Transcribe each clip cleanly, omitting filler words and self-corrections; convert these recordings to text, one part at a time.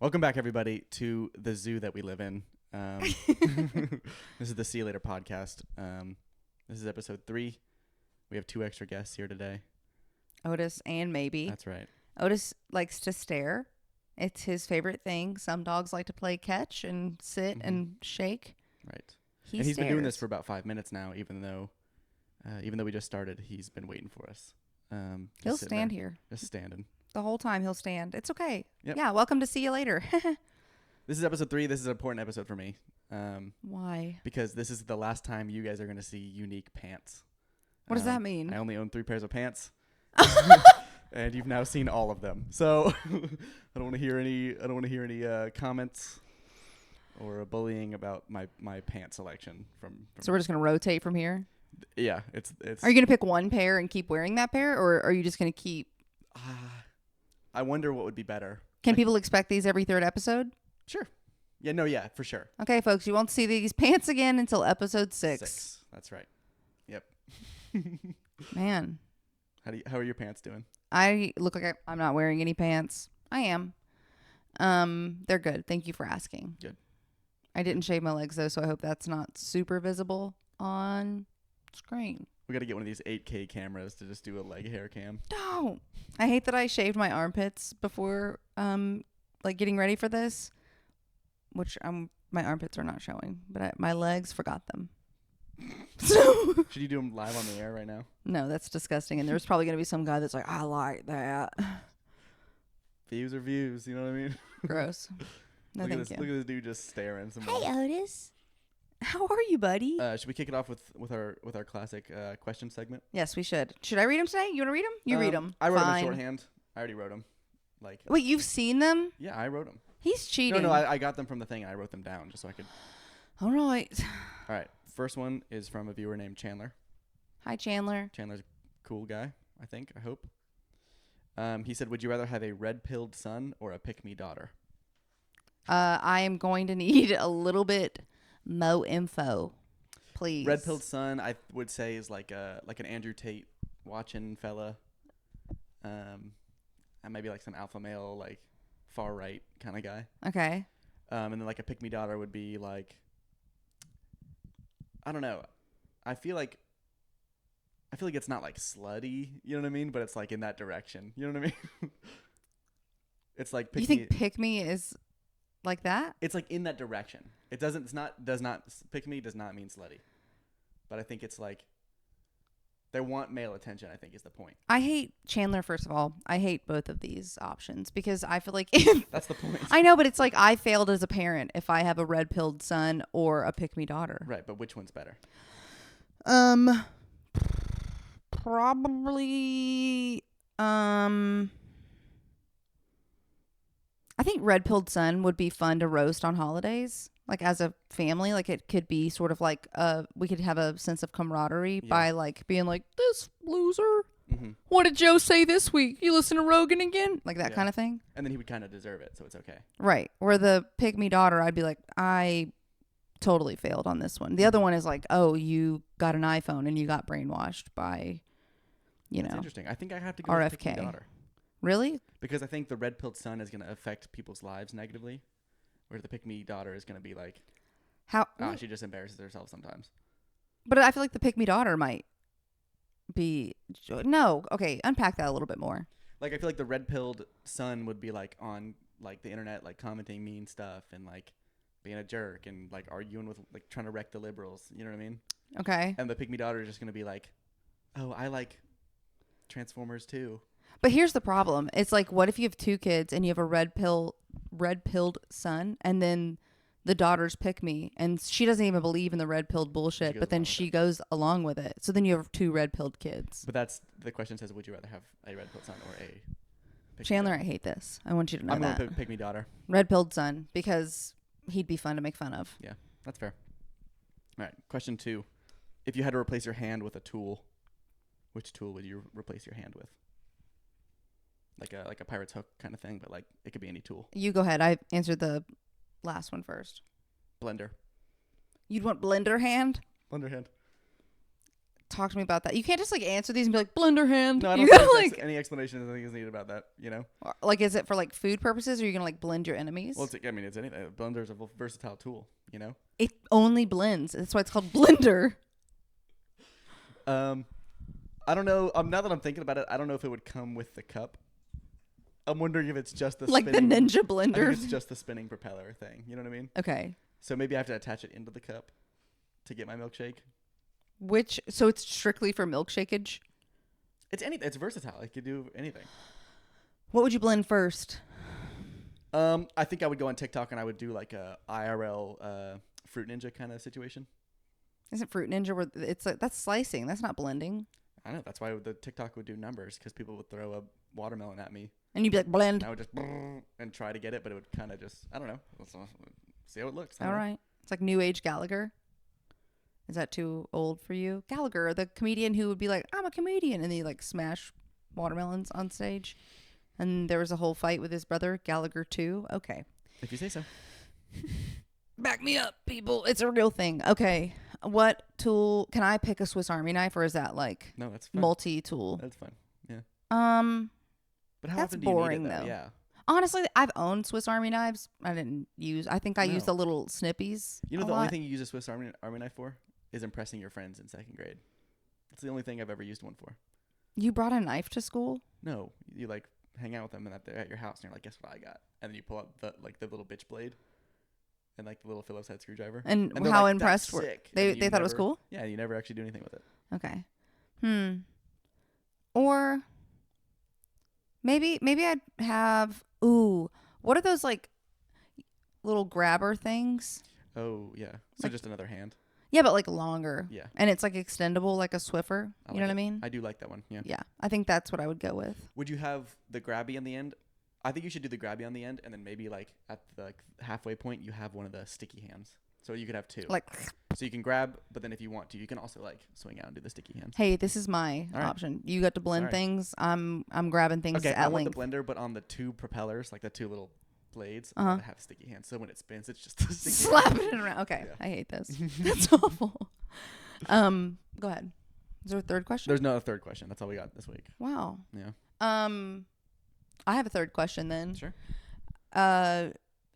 Welcome back, everybody, to the zoo that we live in. This is the See You Later podcast. This is episode 3. We have 2 extra guests here today. Otis and Maybe. That's right. Otis likes to stare. It's his favorite thing. Some dogs like to play catch and sit and shake. Right. He's been doing this for about 5 minutes now, even though we just started. He's been waiting for us. He'll stand here. Just standing. The whole time he'll stand. It's okay. Yep. Yeah, welcome to See You Later. This is episode 3. This is an important episode for me. Why? Because this is the last time you guys are going to see unique pants. What does that mean? I only own 3 pairs of pants. And you've now seen all of them. So I don't want to hear any comments or bullying about my pant selection from So we're just going to rotate from here? Yeah, it's Are you going to pick one pair and keep wearing that pair, or are you just going to keep... I wonder what would be better. Can people expect these every 3rd episode? Sure. Yeah, for sure. Okay, folks, you won't see these pants again until episode 6. That's right. Yep. Man. How are your pants doing? I look like I'm not wearing any pants. I am. They're good. Thank you for asking. Good. I didn't shave my legs though, so I hope that's not super visible on screen. We got to get one of these 8K cameras to just do a leg hair cam. No. I hate that I shaved my armpits before getting ready for this, which my armpits are not showing, but my legs forgot them. So should you do them live on the air right now? No, that's disgusting. And there's probably going to be some guy that's like, I like that. Views are views, you know what I mean? Gross. No, look thank at you. Look at this dude just staring. Hey, Otis. How are you, buddy? Should we kick it off with our classic question segment? Yes, we should. Should I read them today? You want to read them? You read them. I wrote them in shorthand. I already wrote them. Wait, you've seen them? Yeah, I wrote them. He's cheating. No, I got them from the thing and I wrote them down just so I could. All right. All right. First one is from a viewer named Chandler. Hi, Chandler. Chandler's a cool guy, I think. I hope. He said, would you rather have a red-pilled son or a pick-me daughter? I am going to need a little bit more info, please. Red-pilled son, I would say, is like an Andrew Tate watching fella. And maybe like some alpha male, like far right kind of guy. Okay. And then like a pick-me daughter would be like, I don't know. I feel like it's not like slutty, you know what I mean? But it's like in that direction, you know what I mean? It's like pick you think pick me is like that? It's like in that direction. Pick me does not mean slutty. But I think it's like they want male attention, I think is the point. I hate Chandler, first of all. I hate both of these options because I feel like that's the point. I know, but it's like I failed as a parent if I have a red-pilled son or a pick-me daughter. Right, but which one's better? Probably I think red-pilled son would be fun to roast on holidays, like as a family. Like it could be sort of like we could have a sense of camaraderie by like being like, this loser. Mm-hmm. What did Joe say this week? You listen to Rogan again? Like that kind of thing. And then he would kind of deserve it, so it's okay. Right. Where the pick-me daughter, I'd be like, I totally failed on this one. The other one is like, oh, you got an iPhone and you got brainwashed by, That's interesting. I think I have to go RFK. with pick-me daughter. Really? Because I think the red-pilled son is going to affect people's lives negatively, whereas the pick-me daughter is going to be like, she just embarrasses herself sometimes. But I feel like the pick-me daughter might be... No. Okay, unpack that a little bit more. Like, I feel like the red-pilled son would be like on like the internet, like commenting mean stuff and like being a jerk and like arguing with, like trying to wreck the liberals. You know what I mean? Okay. And the pick-me daughter is just going to be like, oh, I like Transformers too. But here's the problem. It's like, what if you have 2 kids and you have a red-pilled son, and then the daughter's pick me, and she doesn't even believe in the red-pilled bullshit, but then she goes along with it. So then you have 2 red-pilled kids. But that's the question says, would you rather have a red-pilled son or a Chandler, I hate this. I want you to know that. I'm going to pick me daughter. Red-pilled son, because he'd be fun to make fun of. Yeah, that's fair. All right, question 2. If you had to replace your hand with a tool, which tool would you replace your hand with? Like a pirate's hook kind of thing, but like it could be any tool. You go ahead. I answered the last one first. Blender. You'd want blender hand? Blender hand. talk to me about that. You can't just like answer these and be like blender hand. No, I You don't gotta, think like, any explanation I think is needed about that. You know. like, is it for like food purposes, or are you gonna like blend your enemies? Well, it's anything. A blender's a versatile tool. You know. It only blends. That's why it's called blender. I don't know. Now that I'm thinking about it, I don't know if it would come with the cup. I'm wondering if it's just the like spinning, the ninja I blender. think it's just the spinning propeller thing. You know what I mean? Okay. So maybe I have to attach it into the cup to get my milkshake. So it's strictly for milkshakeage? It's versatile. It could do anything. What would you blend first? I think I would go on TikTok and I would do like a IRL Fruit Ninja kind of situation. Isn't Fruit Ninja where it's like that's slicing? That's not blending. I know. That's why the TikTok would do numbers, because people would throw a watermelon at me. And you'd be like, blend. And I would just and try to get it, but it would kind of just, I don't know. Let's see how it looks. All right. It's like New Age Gallagher. Is that too old for you? Gallagher, the comedian who would be like, I'm a comedian. And he like smash watermelons on stage. And there was a whole fight with his brother, Gallagher 2. Okay. If you say so. Back me up, people. It's a real thing. Okay. What tool? Can I pick a Swiss Army knife, or is that like no? That's fine. Multi-tool? That's fine. Yeah. But how that's often do you boring need it, though. Yeah. Honestly, I've owned Swiss Army knives. I think I used the little snippies. You know, the only thing you use a Swiss Army knife for is impressing your friends in 2nd grade. It's the only thing I've ever used one for. You brought a knife to school? No, you like hang out with them and they're at your house and you're like, guess what I got? And then you pull out the little bitch blade and like the little Phillips head screwdriver. And how like, impressed were they? They thought it was cool. Yeah, you never actually do anything with it. Okay. Or maybe I'd have. Ooh, what are those like little grabber things? Oh yeah, so like, just another hand. Yeah, but like longer. Yeah. And it's like extendable, like a Swiffer. You know what I mean? I do like that one. Yeah. Yeah, I think that's what I would go with. Would you have the grabby on the end? I think you should do the grabby on the end, and then maybe like at the halfway point, you have one of the sticky hands. So you could have two. Like. So you can grab, but then if you want to, you can also like swing out and do the sticky hands. Hey, this is my option. You got to blend things. I'm grabbing things at length. I want the blender, but on the 2 propellers, like the 2 little blades, I want to have sticky hands. So when it spins, it's just a sticky slapping it around. Okay, yeah. I hate this. That's awful. Go ahead. Is there a third question? There's no third question. That's all we got this week. Wow. Yeah. I have a third question then. Sure.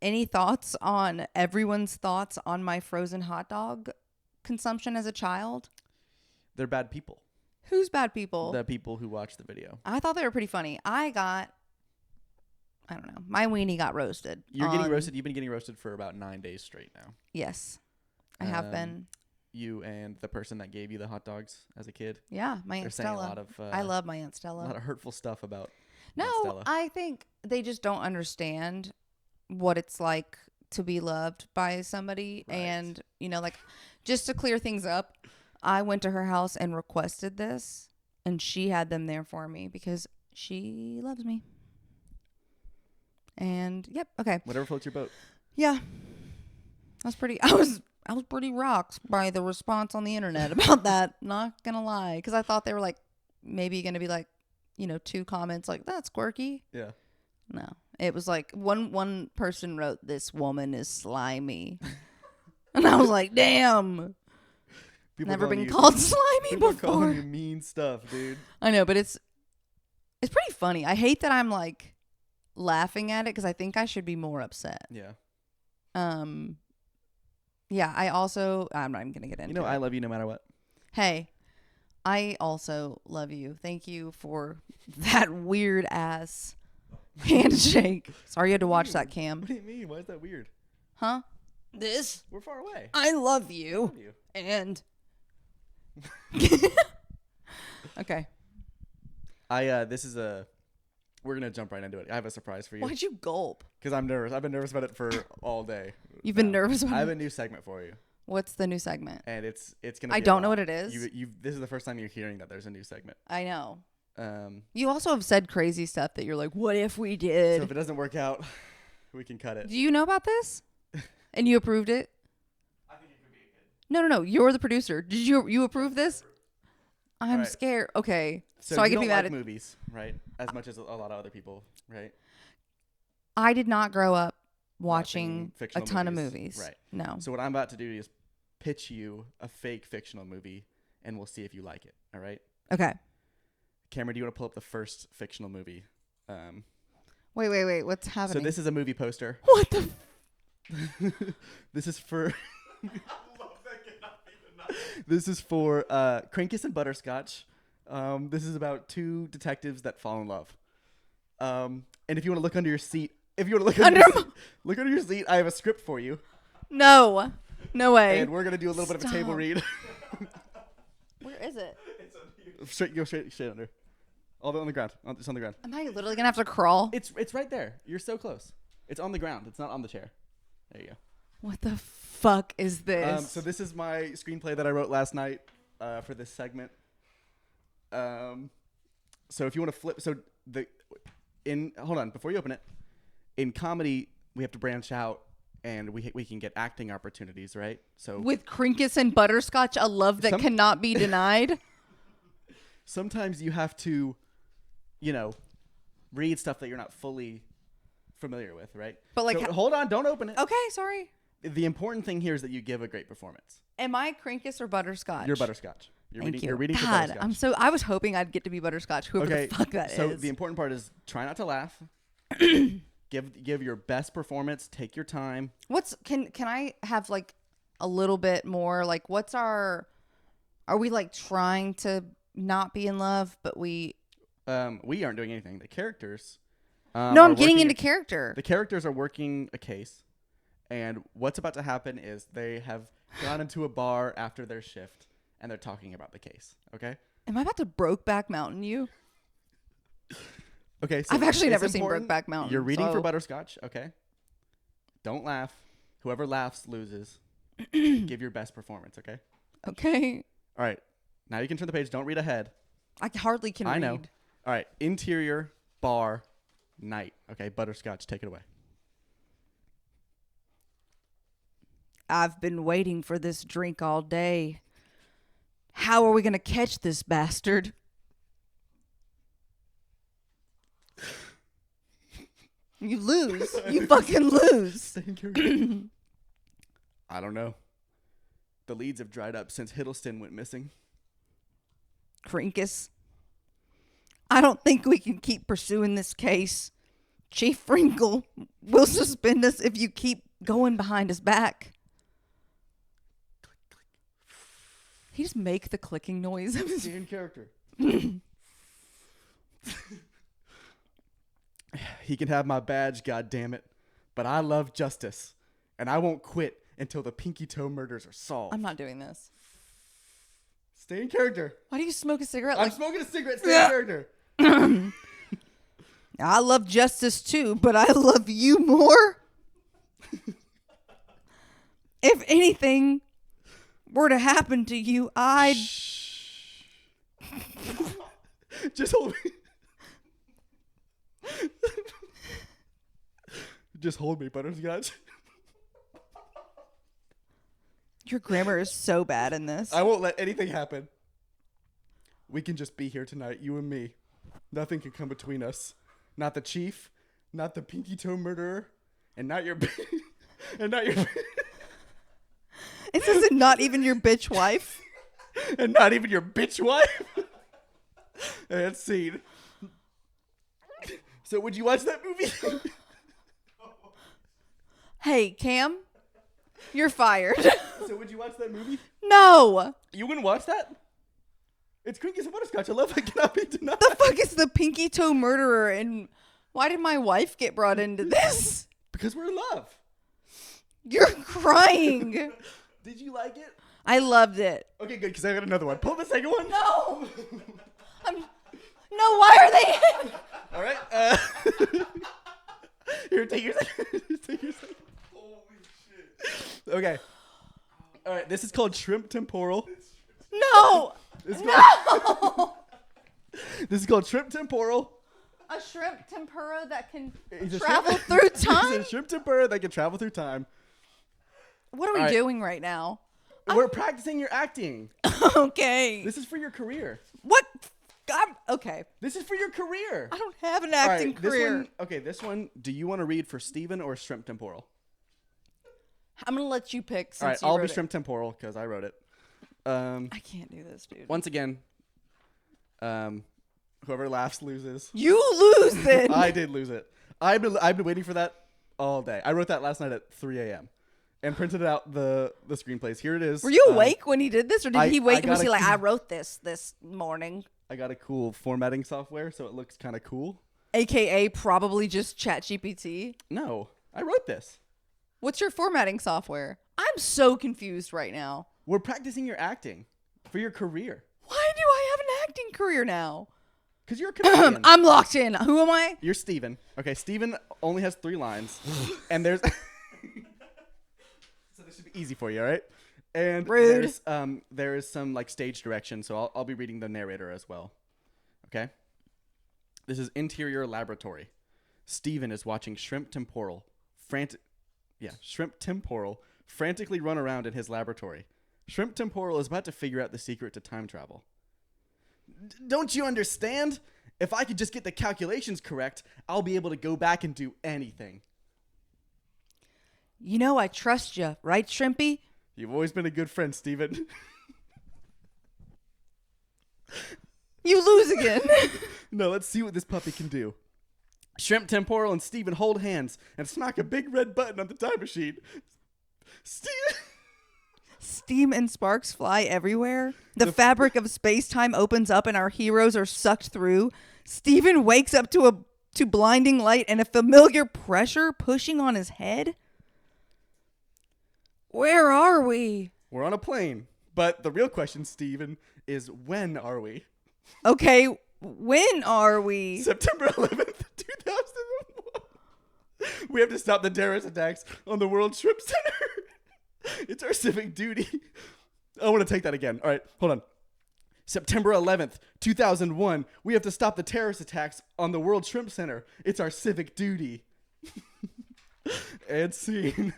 Any thoughts on everyone's thoughts on my frozen hot dog consumption as a child? They're bad people. Who's bad people? The people who watched the video. I thought they were pretty funny. I don't know. My weenie got roasted. You're getting roasted. You've been getting roasted for about 9 days straight now. Yes, I have been. You and the person that gave you the hot dogs as a kid. Yeah, my Aunt Stella. A lot of, I love my Aunt Stella. A lot of hurtful stuff about No, Aunt Stella. I think they just don't understand what it's like to be loved by somebody. Right. And, like, just to clear things up, I went to her house and requested this, and she had them there for me because she loves me. And, yep, okay. Whatever floats your boat. Yeah. I was pretty rocked by the response on the internet about that. Not gonna lie, because I thought they were like maybe gonna be like 2 comments like that's quirky. Yeah. No, it was like one person wrote this woman is slimy, and I was like, damn. People never been called slimy before. Calling you mean stuff, dude. I know, but it's pretty funny. I hate that I'm like laughing at it because I think I should be more upset. Yeah. Yeah, I'm not even going to get into it. I love you no matter what. Hey, I also love you. Thank you for that weird ass handshake. Sorry you had to watch that, Cam. What do you mean? Why is that weird? Huh? This? We're far away. I love you. And. Okay. We're going to jump right into it. I have a surprise for you. Why'd you gulp? Because I'm nervous. I've been nervous about it for all day. You've been nervous about it? I have a new segment for you. What's the new segment? And it's going to be I don't know what it is. This is the first time you're hearing that there's a new segment. I know. You also have said crazy stuff that you're like, what if we did? So if it doesn't work out, we can cut it. Do you know about this? And you approved it? I think it could be good. No. You're the producer. Did you approve this? I'm scared. Okay. So I can be mad at movies, right? As much as a lot of other people, right? I did not grow up watching a ton of movies. Right. No. So what I'm about to do is pitch you a fake fictional movie, and we'll see if you like it. All right. Okay. Cameron, do you want to pull up the first fictional movie? Wait. What's happening? So this is a movie poster. What the? This is for. This is for Crincus and Butterscotch. This is about two detectives that fall in love. And if you want to look under your seat, look under your seat, I have a script for you. No way. And we're gonna do a little bit of a table read. Where is it? It's under here. Straight under. All the on the ground. It's on the ground. Am I literally gonna have to crawl? It's right there. You're so close. It's on the ground. It's not on the chair. There you go. What the fuck is this? So this is my screenplay that I wrote last night for this segment. So if you want to flip, hold on before you open it. In comedy, we have to branch out, and we can get acting opportunities, right? So with Crincus and Butterscotch, a love that cannot be denied. Sometimes you have to, read stuff that you're not fully familiar with, right? But like, hold on, don't open it. Okay, sorry. The important thing here is that you give a great performance. Am I Crincus or Butterscotch? You're Butterscotch. You're reading for God, Butterscotch. I was hoping I'd get to be Butterscotch, whoever the fuck that is. So the important part is try not to laugh. Give your best performance. Take your time. Can I have like a little bit more? Like, are we like trying to not be in love, but we aren't doing anything. The characters. No, I'm getting into character. The characters are working a case, and what's about to happen is they have gone into a bar after their shift, and they're talking about the case. Okay. Am I about to Brokeback Mountain you? Okay. So I've actually never seen Brokeback Mountain. You're reading for Butterscotch. Okay. Don't laugh. Whoever laughs loses. Give your best performance. Okay. Okay. All right. Now you can turn the page. Don't read ahead. I hardly can read. I know. All right. Interior bar night. Okay. Butterscotch, take it away. I've been waiting for this drink all day. How are we going to catch this bastard? You lose. You fucking lose. I don't know. The leads have dried up since Hiddleston went missing. Crincus, I don't think we can keep pursuing this case. Chief Wrinkle will suspend us if you keep going behind his back. He just make the clicking noise of his in character. He can have my badge, goddammit, but I love justice, and I won't quit until the Pinky Toe murders are solved. I'm not doing this. Stay in character. Why do you smoke a cigarette? I'm smoking a cigarette. Stay in character. I love justice too, but I love you more. If anything were to happen to you, I'd... Just hold me. Just hold me, Butterscotch. Your grammar is so bad in this. I won't let anything happen. We can just be here tonight, you and me. Nothing can come between us. Not the chief, not the Pinky Toe murderer, and not your... and not your... Is this not even your bitch wife? And not even your bitch wife? And scene. So would you watch that movie? Hey, Cam, you're fired. So would you watch that movie? No. You wouldn't watch that? It's Crincus and Butterscotch. I love it. Cannot be denied. The fuck is the Pinky Toe murderer, and why did my wife get brought into this? Because we're in love. You're crying. Did you like it? I loved it. Okay, good, because I got another one. Pull the second one. No. No, why are they in? All right. Here, take your second. Holy shit. Okay. All right, this is called shrimp temporal. No. This is called shrimp temporal. A shrimp tempura that can He's travel through time? He's a shrimp tempura that can travel through time. What are we doing right now? We're practicing your acting. Okay. This is for your career. What? Okay. This is for your career. I don't have an acting career. This one, do you want to read for Steven or shrimp temporal? I'm going to let you pick since all right, you I'll wrote be shrimp temporal because I wrote it. I can't do this, dude. Once again, whoever laughs loses. You lose then. I did lose it. I've been waiting for that all day. I wrote that last night at 3 a.m. and printed out the screenplays. Here it is. Were you awake when he did this, or did he wait and was he like, I wrote this morning? I got a cool formatting software, so it looks kind of cool. AKA probably just ChatGPT. No, I wrote this. What's your formatting software? I'm so confused right now. We're practicing your acting for your career. Why do I have an acting career now? Because you're a comedian. I'm locked in. Who am I? You're Steven. Okay, Steven only has 3 lines. And there's... So this should be easy for you, all right? And Rude. there is some like stage direction, so I'll be reading the narrator as well. Okay? This is interior laboratory. Steven is watching shrimp temporal frantically run around in his laboratory. Shrimp temporal is about to figure out the secret to time travel. Don't you understand? If I could just get the calculations correct, I'll be able to go back and do anything. You know I trust you, right, Shrimpy? You've always been a good friend, Steven. You lose again. No, let's see what this puppy can do. Shrimp Temporal and Steven hold hands and smack a big red button on the time machine. Steam and sparks fly everywhere. The fabric of space-time opens up and our heroes are sucked through. Steven wakes up to blinding light and a familiar pressure pushing on his head. Where are we? We're on a plane. But the real question, Steven, is when are we? Okay, when are we? September 11th, 2001. We have to stop the terrorist attacks on the World Shrimp Center. It's our civic duty. I want to take that again. All right, hold on. September 11th, 2001. We have to stop the terrorist attacks on the World Shrimp Center. It's our civic duty. And scene.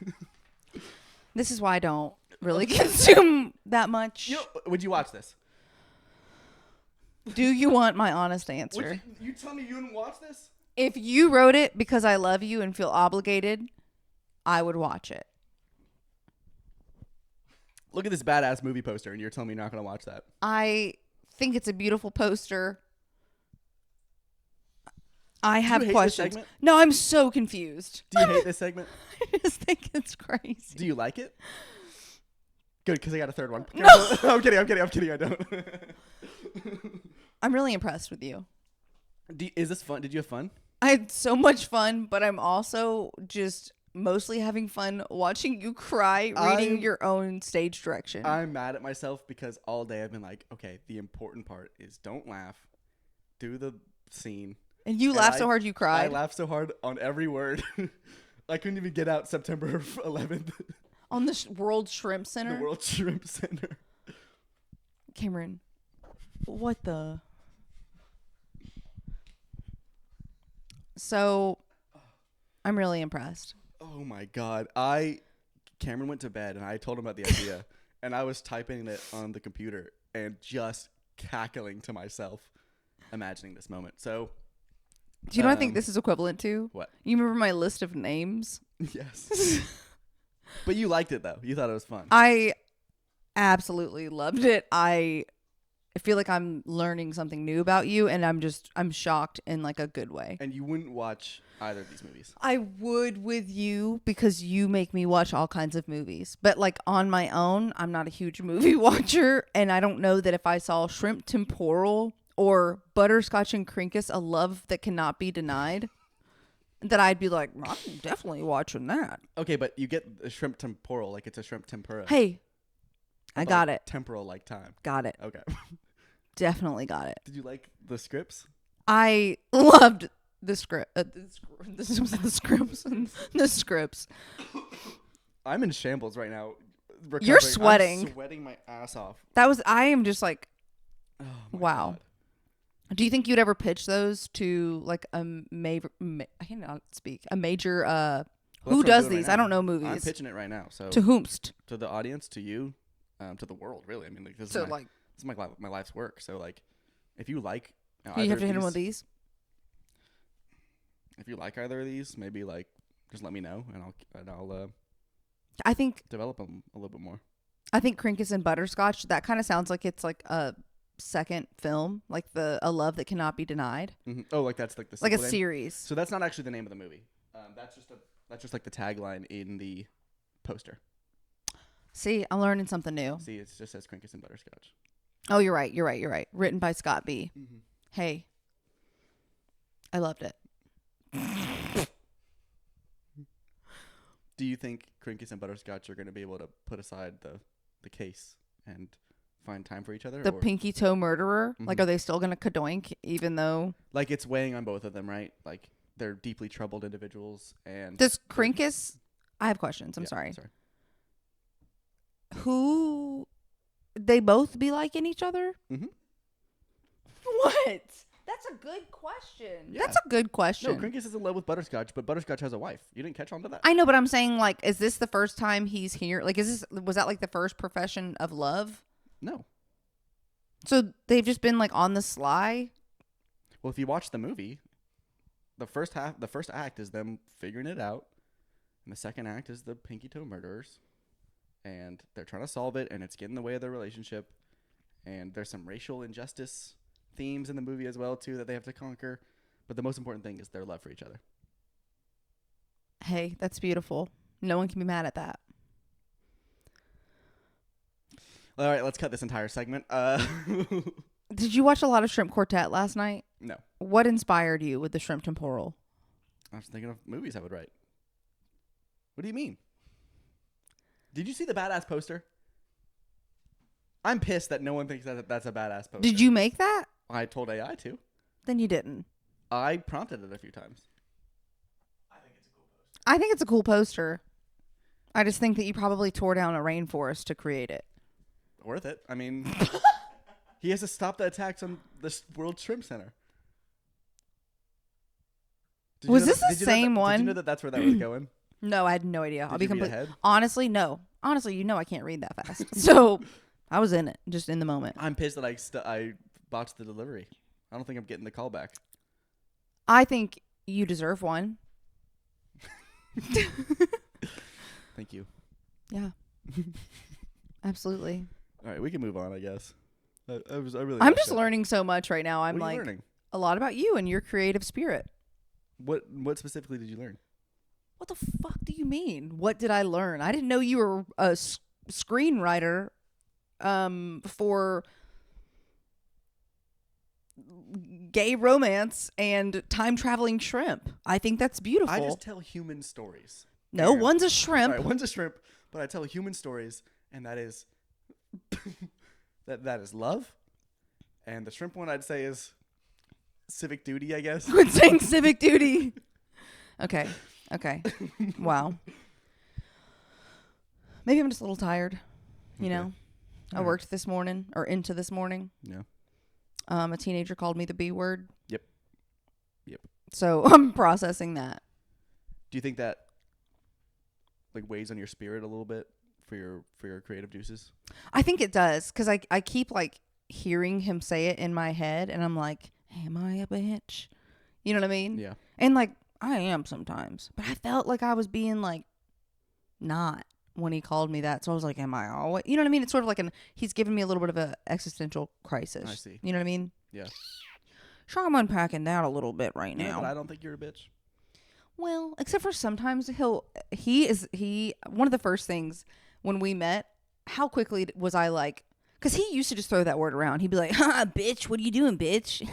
This is why I don't really consume that much. Would you watch this? Do you want my honest answer? You tell me you wouldn't watch this? If you wrote it because I love you and feel obligated, I would watch it. Look at this badass movie poster, and you're telling me you're not going to watch that. I think it's a beautiful poster. I have hate this questions. segment? No, I'm so confused. Do you hate this segment? I just think it's crazy. Do you like it? Good, because I got a third one. No. I'm kidding. I don't. I'm really impressed with you. Is this fun? Did you have fun? I had so much fun, but I'm also just mostly having fun watching you cry, reading your own stage direction. I'm mad at myself because all day I've been like, okay, the important part is don't laugh, do the scene. And you laughed so hard you cried. I laughed so hard on every word. I couldn't even get out September 11th. On the World Shrimp Center? The World Shrimp Center. Cameron, what the... So, I'm really impressed. Oh my God. Cameron went to bed and I told him about the idea and I was typing it on the computer and just cackling to myself, imagining this moment. So, do you know what I think this is equivalent to? What? You remember my list of names? Yes. But you liked it though. You thought it was fun. I absolutely loved it. I feel like I'm learning something new about you, and I'm shocked in like a good way. And you wouldn't watch either of these movies? I would with you because you make me watch all kinds of movies. But like on my own, I'm not a huge movie watcher, and I don't know that if I saw Shrimp Temporal or Butterscotch and Crincus, A Love That Cannot Be Denied, that I'd be like, I'm definitely watching that. Okay, but you get a shrimp temporal, like it's a shrimp tempura. Hey, I got it. Temporal like time. Got it. Okay. Definitely got it. Did you like the scripts? I loved the script. The scripts. I'm in shambles right now. You're sweating. I'm sweating my ass off. I am just like, oh wow. God. Do you think you'd ever pitch those to like I cannot speak. A major Well, who that's what I'm does doing these? right I now. don't know movies. I'm pitching it right now. So to whomst? To the audience, to you, to the world, really. I mean, like this So is like my life's work. So like, if you like, you have to hit him with these. If you like either of these, maybe like just let me know, and I'll I think develop them a little bit more. I think Crincus and Butterscotch, that kind of sounds like it's like a second film, like A Love That Cannot Be Denied. Mm-hmm. Oh, like that's like the like a name? series. So that's not actually the name of the movie. That's just like the tagline in the poster. See, I'm learning something new. See, it just says Crincus and Butterscotch. Oh, you're right. Written by Scott B. Mm-hmm. Hey, I loved it. Do you think Crincus and Butterscotch are going to be able to put aside the case and find time for each other? The pinky toe murderer? Mm-hmm. Like, are they still going to kadoink even though... Like, it's weighing on both of them, right? Like, they're deeply troubled individuals. And does Crincus... I have questions. I'm sorry. Who... They both be liking each other? Mm-hmm. What? That's a good question. Yeah. That's a good question. No, Crincus is in love with Butterscotch, but Butterscotch has a wife. You didn't catch on to that? I know, but I'm saying, like, is this the first time he's here? Like, was that, like, the first profession of love? No. So they've just been, like, on the sly? Well, if you watch the movie, the first act is them figuring it out, and the second act is the pinky toe murderers, and they're trying to solve it, and it's getting in the way of their relationship, and there's some racial injustice themes in the movie as well too that they have to conquer, but the most important thing is their love for each other. Hey, that's beautiful. No one can be mad at that. All right, let's cut this entire segment. Did you watch a lot of Shrimp Quartet last night? No. What inspired you with the shrimp temporal? I was thinking of movies I would write. What do you mean? Did you see the badass poster? I'm pissed that no one thinks that that's a badass poster. Did you make that? I told AI to. Then you didn't. I prompted it a few times. I think it's a cool poster. I just think that you probably tore down a rainforest to create it. Worth it. I mean, he has to stop the attacks on the World Shrimp Center. Was this the same one? Did you know that that's where that was going? No, I had no idea. I'll be completely honestly. No. Honestly, you know I can't read that fast. So I was in it, just in the moment. I'm pissed that I botched the delivery. I don't think I'm getting the call back. I think you deserve one. Thank you. Yeah. Absolutely. All right, we can move on, I guess. I'm just learning so much right now. I'm like learning? A lot about you and your creative spirit. What specifically did you learn? What the fuck do you mean? What did I learn? I didn't know you were a screenwriter for gay romance and time-traveling shrimp. I think that's beautiful. I just tell human stories. No, one's a shrimp. All right, one's a shrimp, but I tell human stories, and that is that is love. And the shrimp one I'd say is civic duty, I guess. We're saying civic duty. Okay. Wow. Maybe I'm just a little tired. You know, I worked this morning or into this morning. Yeah. A teenager called me the B word. Yep. So I'm processing that. Do you think that like weighs on your spirit a little bit for your creative juices? I think it does, because I keep like hearing him say it in my head, and I'm like, am I a bitch? You know what I mean? Yeah. And like I am sometimes, but I felt like I was being like not when he called me that. So I was like, am I always? You know what I mean? It's sort of like he's giving me a little bit of a existential crisis. I see. You know what I mean? Yeah. Sure, I'm unpacking that a little bit right now. But I don't think you're a bitch. Well, except for sometimes he one of the first things when we met, how quickly was I like, because he used to just throw that word around. He'd be like, ha, bitch, what are you doing, bitch?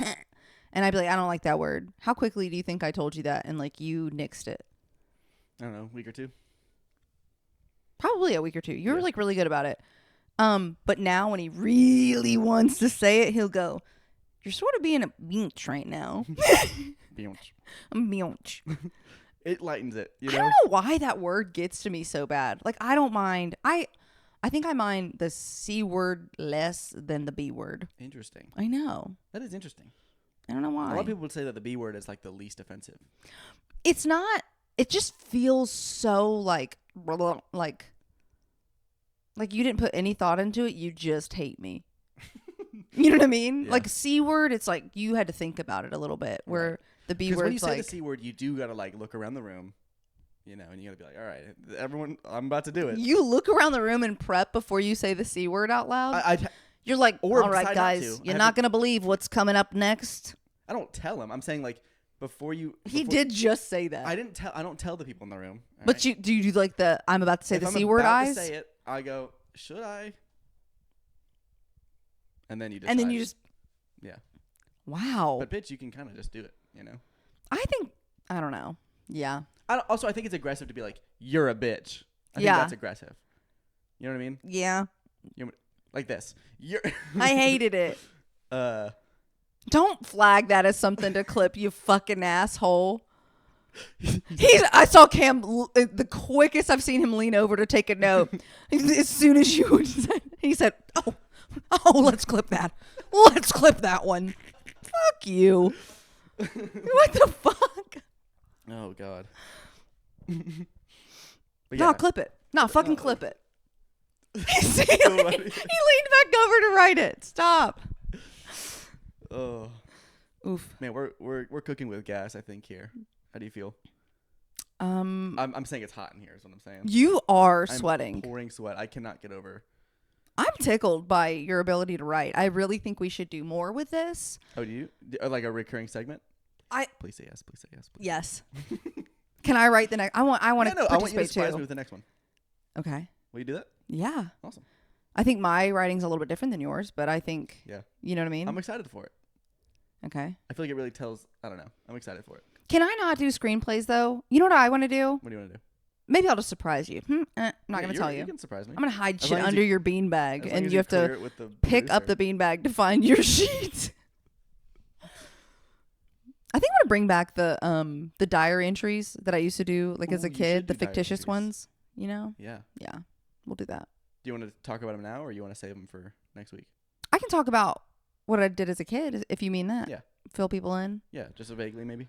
And I'd be like, I don't like that word. How quickly do you think I told you that and like you nixed it? I don't know, a week or two. Probably a week or two. You were like really good about it. But now when he really wants to say it, he'll go, you're sort of being a beach right now. Beach. I'm beach. It lightens it, you know? I don't know why that word gets to me so bad. Like, I don't mind. I think I mind the C word less than the B word. Interesting. I know. That is interesting. I don't know why. A lot of people would say that the B word is like the least offensive. It's not. It just feels so like you didn't put any thought into it. You just hate me. You know what I mean? Yeah. Like C word, it's like you had to think about it a little bit. Where the B word's when you say like, the C word, you do gotta like look around the room you know, and you got to be like, all right, everyone, I'm about to do it. You look around the room and prep before you say the C word out loud. You're like, all right, guys, you're not going to believe what's coming up next. I don't tell him. I'm saying like before you. He did just say that. I don't tell the people in the room. But right? Do you do like the I'm about to say the C word eyes? If I'm about to say it, I go, should I? And then you decide. And then you just. Yeah. Wow. But bitch, you can kind of just do it, you know? I don't know. Yeah. I think it's aggressive to be like, you're a bitch. I think that's aggressive. You know what I mean? Yeah. Like this. I hated it. Don't flag that as something to clip, you fucking asshole. I saw Cam the quickest I've seen him lean over to take a note. As soon as he said, "Oh, let's clip that. Let's clip that one." Fuck you. What the fuck? Oh God. No, clip it. No, fucking clip it. he leaned back over to write it. Stop. Oh. Oof. Man, we're cooking with gas, I think, here. How do you feel? I'm saying it's hot in here is what I'm saying. You are sweating. I'm pouring sweat. I cannot get over. I'm tickled by your ability to write. I really think we should do more with this. Oh, do you? Like a recurring segment? Please say yes. Please say yes. Please. Yes. Can I write the next? I want to participate I want you to surprise me with the next one. Okay. Will you do that? Yeah. Awesome. I think my writing's a little bit different than yours, but I think, you know what I mean? I'm excited for it. Okay. I feel like it really tells, I don't know. I'm excited for it. Can I not do screenplays, though? You know what I want to do? What do you want to do? Maybe I'll just surprise you. I'm not going to tell you. You can surprise me. I'm going to hide shit under your beanbag, and you have to pick up the beanbag to find your sheet. I think I'm going to bring back the diary entries that I used to do like as a kid, the fictitious ones, you know? Yeah. Yeah. We'll do that. Do you want to talk about them now, or you want to save them for next week? I can talk about what I did as a kid, if you mean that. Yeah. Fill people in. Yeah, just vaguely maybe.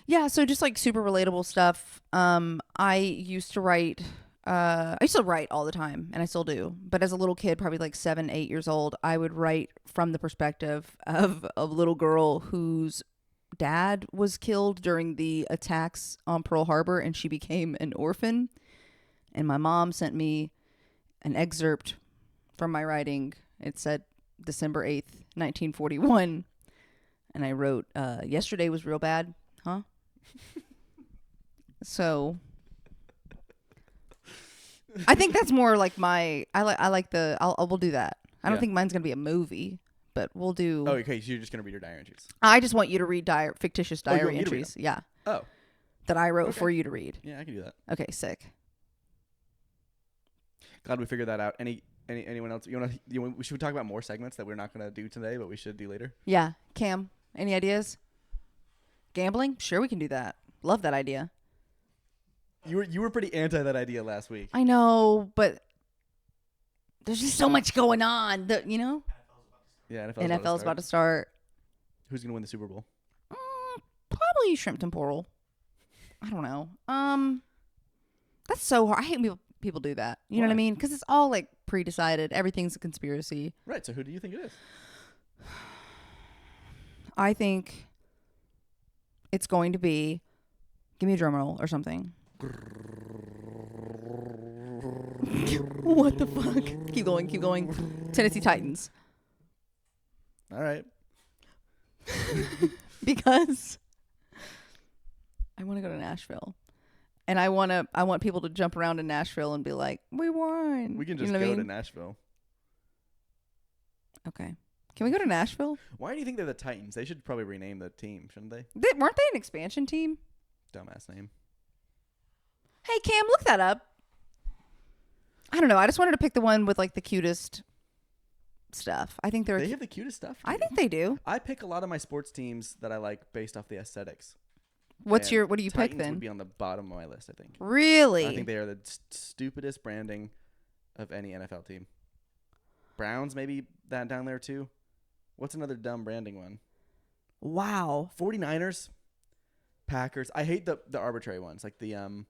Yeah, so just like super relatable stuff. I used to write all the time, and I still do. But as a little kid, probably like 7, 8 years old, I would write from the perspective of a little girl whose dad was killed during the attacks on Pearl Harbor, and she became an orphan. And my mom sent me an excerpt from my writing. It said December 8th, 1941. And I wrote, yesterday was real bad, huh? So I think that's more like we'll do that. I don't think mine's going to be a movie, but we'll do. Oh, okay. So you're just going to read your diary entries. I just want you to read fictitious diary entries. Yeah. Oh. That I wrote for you to read. Yeah, I can do that. Okay, sick. Glad we figured that out. Anyone else? We should talk about more segments that we're not going to do today, but we should do later. Yeah. Cam, any ideas? Gambling? Sure, we can do that. Love that idea. You were pretty anti that idea last week. I know, but there's just so much going on. You know? Yeah, NFL's about to start. Who's going to win the Super Bowl? Probably shrimp temporal. I don't know. That's so hard. I hate people do that. You know what I mean? Because it's all like pre-decided. Everything's a conspiracy. Right. So who do you think it is? I think it's going to be. Give me a drum roll or something. What the fuck? Keep going. Tennessee Titans. All right. Because I want to go to Nashville. And I want people to jump around in Nashville and be like, "We won." We can just go to Nashville. Okay. Can we go to Nashville? Why do you think they're the Titans? They should probably rename the team, shouldn't they? Weren't they an expansion team? Dumbass name. Hey, Cam, look that up. I don't know. I just wanted to pick the one with like the cutest stuff. I think they have the cutest stuff. I think they do. I pick a lot of my sports teams that I like based off the aesthetics. What do you Titans pick then? Would be on the bottom of my list, I think. Really? I think they are the stupidest branding of any NFL team. Browns maybe that down there too. What's another dumb branding one? Wow. 49ers, Packers. I hate the arbitrary ones, like the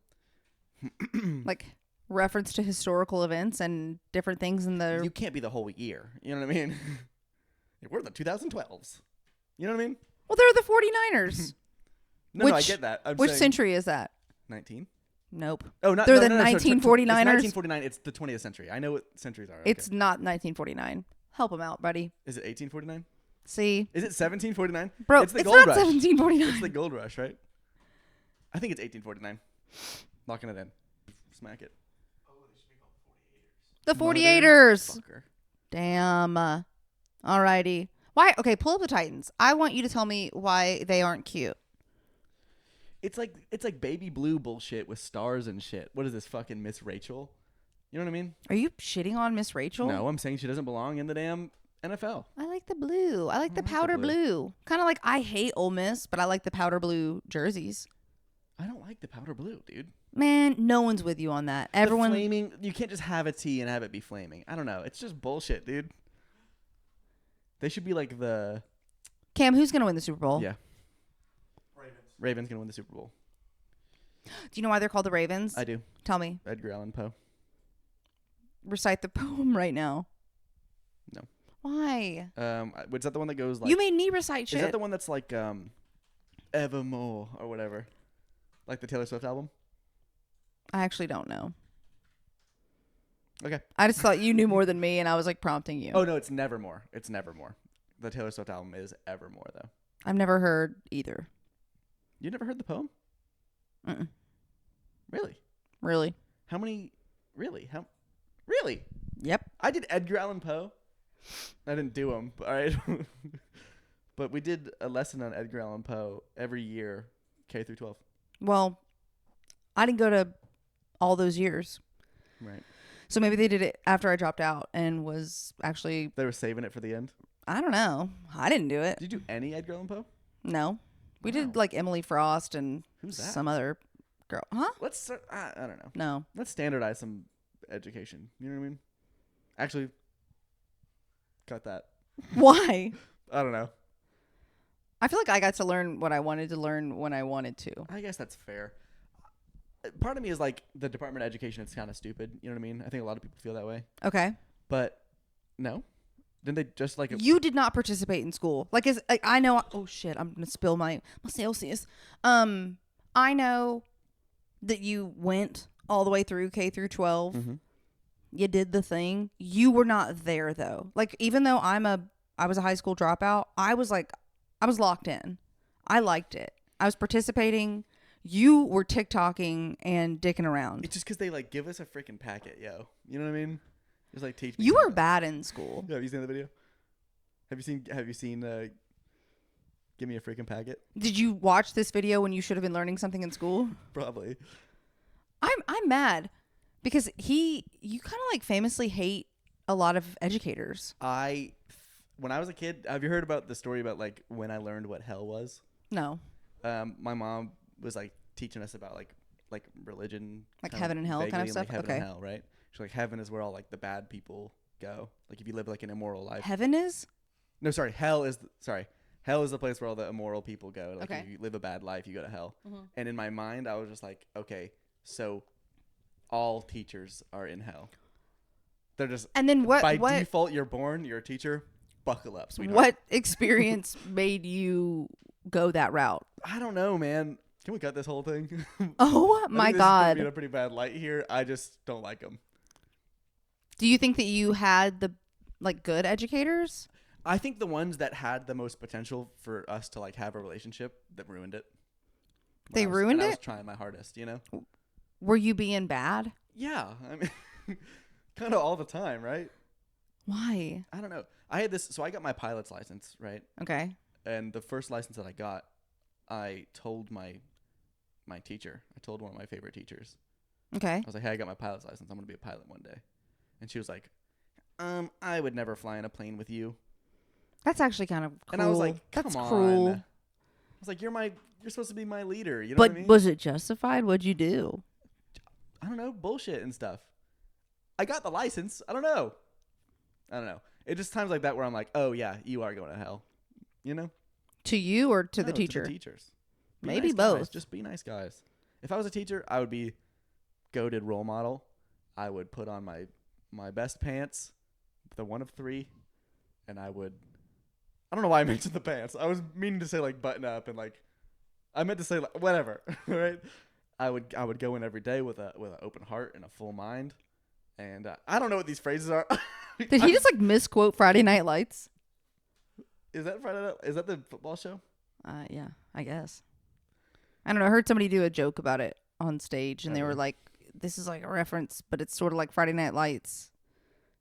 like reference to historical events and different things in the. You can't be the whole year. You know what I mean? We're the 2012s. You know what I mean? Well, they're the 49ers. No, I get that. Which century is that? 19. Nope. Oh, not They're no, the no, no, sorry, 1949ers. It's 1949. It's the 20th century. I know what centuries are. Okay. It's not 1949. Help him out, buddy. Is it 1849? See, Is it 1749? bro, It's the it's gold not rush. 1749. It's the gold rush, right? I think it's 1849. Locking it in. Smack it. The 48ers. Motherfucker. Damn. Alrighty. Why? Okay, pull up the Titans. I want you to tell me why they aren't cute. It's like baby blue bullshit with stars and shit. What is this fucking Miss Rachel? You know what I mean? Are you shitting on Miss Rachel? No, I'm saying she doesn't belong in the damn NFL. I like the blue. I like the like the powder blue. blue. Kind of like I hate Ole Miss, but I like the powder blue jerseys. I don't like the powder blue, dude. Man, no one's with you on that. Everyone. The flaming, you can't just have a T and have it be flaming. I don't know. It's just bullshit, dude. They should be like the... Cam, who's going to win the Super Bowl? Yeah. Ravens going to win the Super Bowl. Do you know why they're called the Ravens? I do. Tell me. Edgar Allan Poe. Recite the poem right now. No. Why? Was that the one that goes like... You made me recite shit. Is that the one that's like Evermore or whatever? Like the Taylor Swift album? I actually don't know. Okay. I just thought you knew more than me, and I was like prompting you. Oh, no, it's Nevermore. It's Nevermore. The Taylor Swift album is Evermore, though. I've never heard either. You never heard the poem? Mm-mm. Really? Really? How many? Really? Really? Yep. I did Edgar Allan Poe. I didn't do him, all right? But we did a lesson on Edgar Allan Poe every year, K through 12. Well, I didn't go to all those years. Right. So maybe they did it after I dropped out and was actually... They were saving it for the end. I don't know. I didn't do it. Did you do any Edgar Allan Poe? No. We did Wow. like Emily Frost and Who's that? some other girl. Huh? Let's start, I don't know. No. Let's standardize some education. You know what I mean? Actually, cut that. Why? I don't know. I feel like I got to learn what I wanted to learn when I wanted to. I guess that's fair. Part of me is like the Department of Education is kind of stupid. You know what I mean? I think a lot of people feel that way. Okay. But no. Didn't they just like... You did not participate in school. Like, I know... Oh, shit. I'm going to spill my Celsius. I know that you went all the way through K through 12. Mm-hmm. You did the thing. You were not there, though. Like, even though I was a high school dropout, I was locked in. I liked it. I was participating. You were TikToking and dicking around. It's just because they like give us a freaking packet, yo. You know what I mean? Just like teach me. You were something. bad in school. Yeah, have you seen the video? Have you seen Give Me a Freaking Packet? Did you watch this video when you should have been learning something in school? Probably. I'm mad because you kind of like famously hate a lot of educators. When I was a kid, have you heard about the story about like when I learned what hell was? No. My mom was like teaching us about like religion, Like heaven and hell kind of vaguely, stuff? like heaven Okay. and hell, right? She's like, heaven is where all like the bad people go. Like if you live like an immoral life. Heaven is? No, sorry. Hell is the place where all the immoral people go. Like Okay. if you live a bad life, you go to hell. Mhm. And in my mind, I was just like, okay, so all teachers are in hell. They're just And then what default you're a teacher. Buckle up, sweetheart. what experience made you go that route? I don't know, man. Can we cut this whole thing? Oh my God. This is in a pretty bad light here. I just don't like them. Do you think that you had the like good educators? I think the ones that had the most potential for us to like have a relationship that ruined it. They ruined I was it? trying my hardest, you know? Were you being bad? Yeah. I mean, kind of all the time, right? Why? I don't know. I had this, so I got my pilot's license, right? Okay. And the first license that I got, I told my teacher. I told one of my favorite teachers. Okay. I was like, hey, I got my pilot's license. I'm going to be a pilot one day. And she was like, I would never fly in a plane with you. That's actually kind of cruel. And I was like, come That's on. cruel. I was like, you're supposed to be my leader. You know But what I mean? was it justified? What'd you do? I don't know, bullshit and stuff. I got the license. I don't know. It just times like that where I'm like, oh yeah, you are going to hell. You know? To you or to No, the teacher? To the teachers. Be Maybe nice both. Guys. Just be nice guys. If I was a teacher, I would be goated role model. I would put on my best pants, the one of 3, and I don't know why I mentioned the pants. I was meaning to say like button up and like I meant to say like whatever, right? I would go in every day with an open heart and a full mind. And I don't know what these phrases are. Did he just like misquote Friday Night Lights? Is that Friday Night? Is that the football show? Yeah, I guess. I don't know. I heard somebody do a joke about it on stage, and they were like, "This is like a reference, but it's sort of like Friday Night Lights."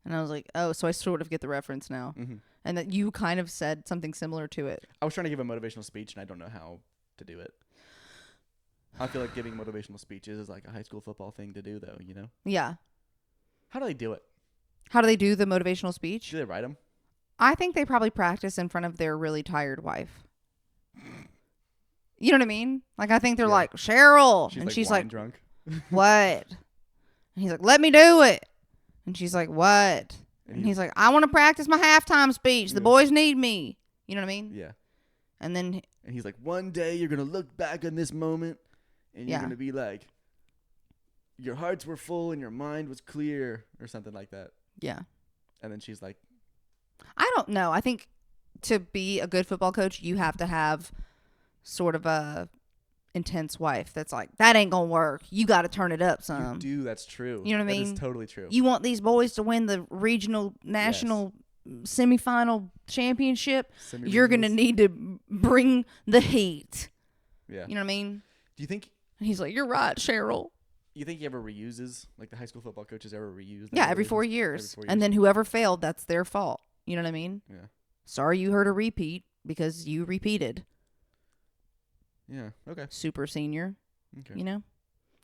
And I was like, "Oh, so I sort of get the reference now." Mm-hmm. And that you kind of said something similar to it. I was trying to give a motivational speech, and I don't know how to do it. I feel like giving motivational speeches is like a high school football thing to do, though. You know? Yeah. How do they do it? How do they do the motivational speech? Do they write them? I think they probably practice in front of their really tired wife. You know what I mean? Like, I think they're like, Cheryl. And she's like, drunk. What? And he's like, let me do it. And she's like, what? And he's like, I want to practice my halftime speech. The boys need me. You know what I mean? Yeah. And then he's like, one day you're going to look back on this moment and you're going to be like, your hearts were full and your mind was clear or something like that. Yeah. And then she's like, I don't know. I think to be a good football coach, you have to have sort of a intense wife that's like, that ain't gonna work. You got to turn it up some. You do. That's true. You know what I mean? That is totally true. You want these boys to win the regional, national, semifinal championship. You're gonna need to bring the heat. Yeah. You know what I mean? Do you think? And he's like, you're right, Cheryl. You think he ever reuses, like the high school football coaches ever reuse? Yeah, every 4 years. And then whoever failed, that's their fault. You know what I mean? Yeah. Sorry you heard a repeat because you repeated. Yeah, okay. Super senior. Okay. You know?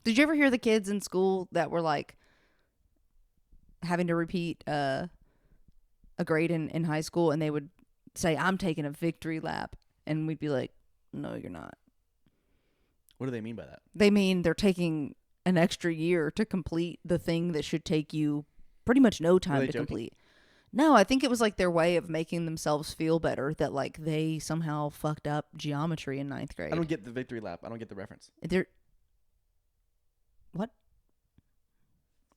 Did you ever hear the kids in school that were like having to repeat a grade in high school and they would say, I'm taking a victory lap? And we'd be like, no, you're not. What do they mean by that? They mean they're taking an extra year to complete the thing that should take you pretty much no time to complete. No, I think it was like their way of making themselves feel better that like they somehow fucked up geometry in 9th grade. I don't get the victory lap. I don't get the reference. What?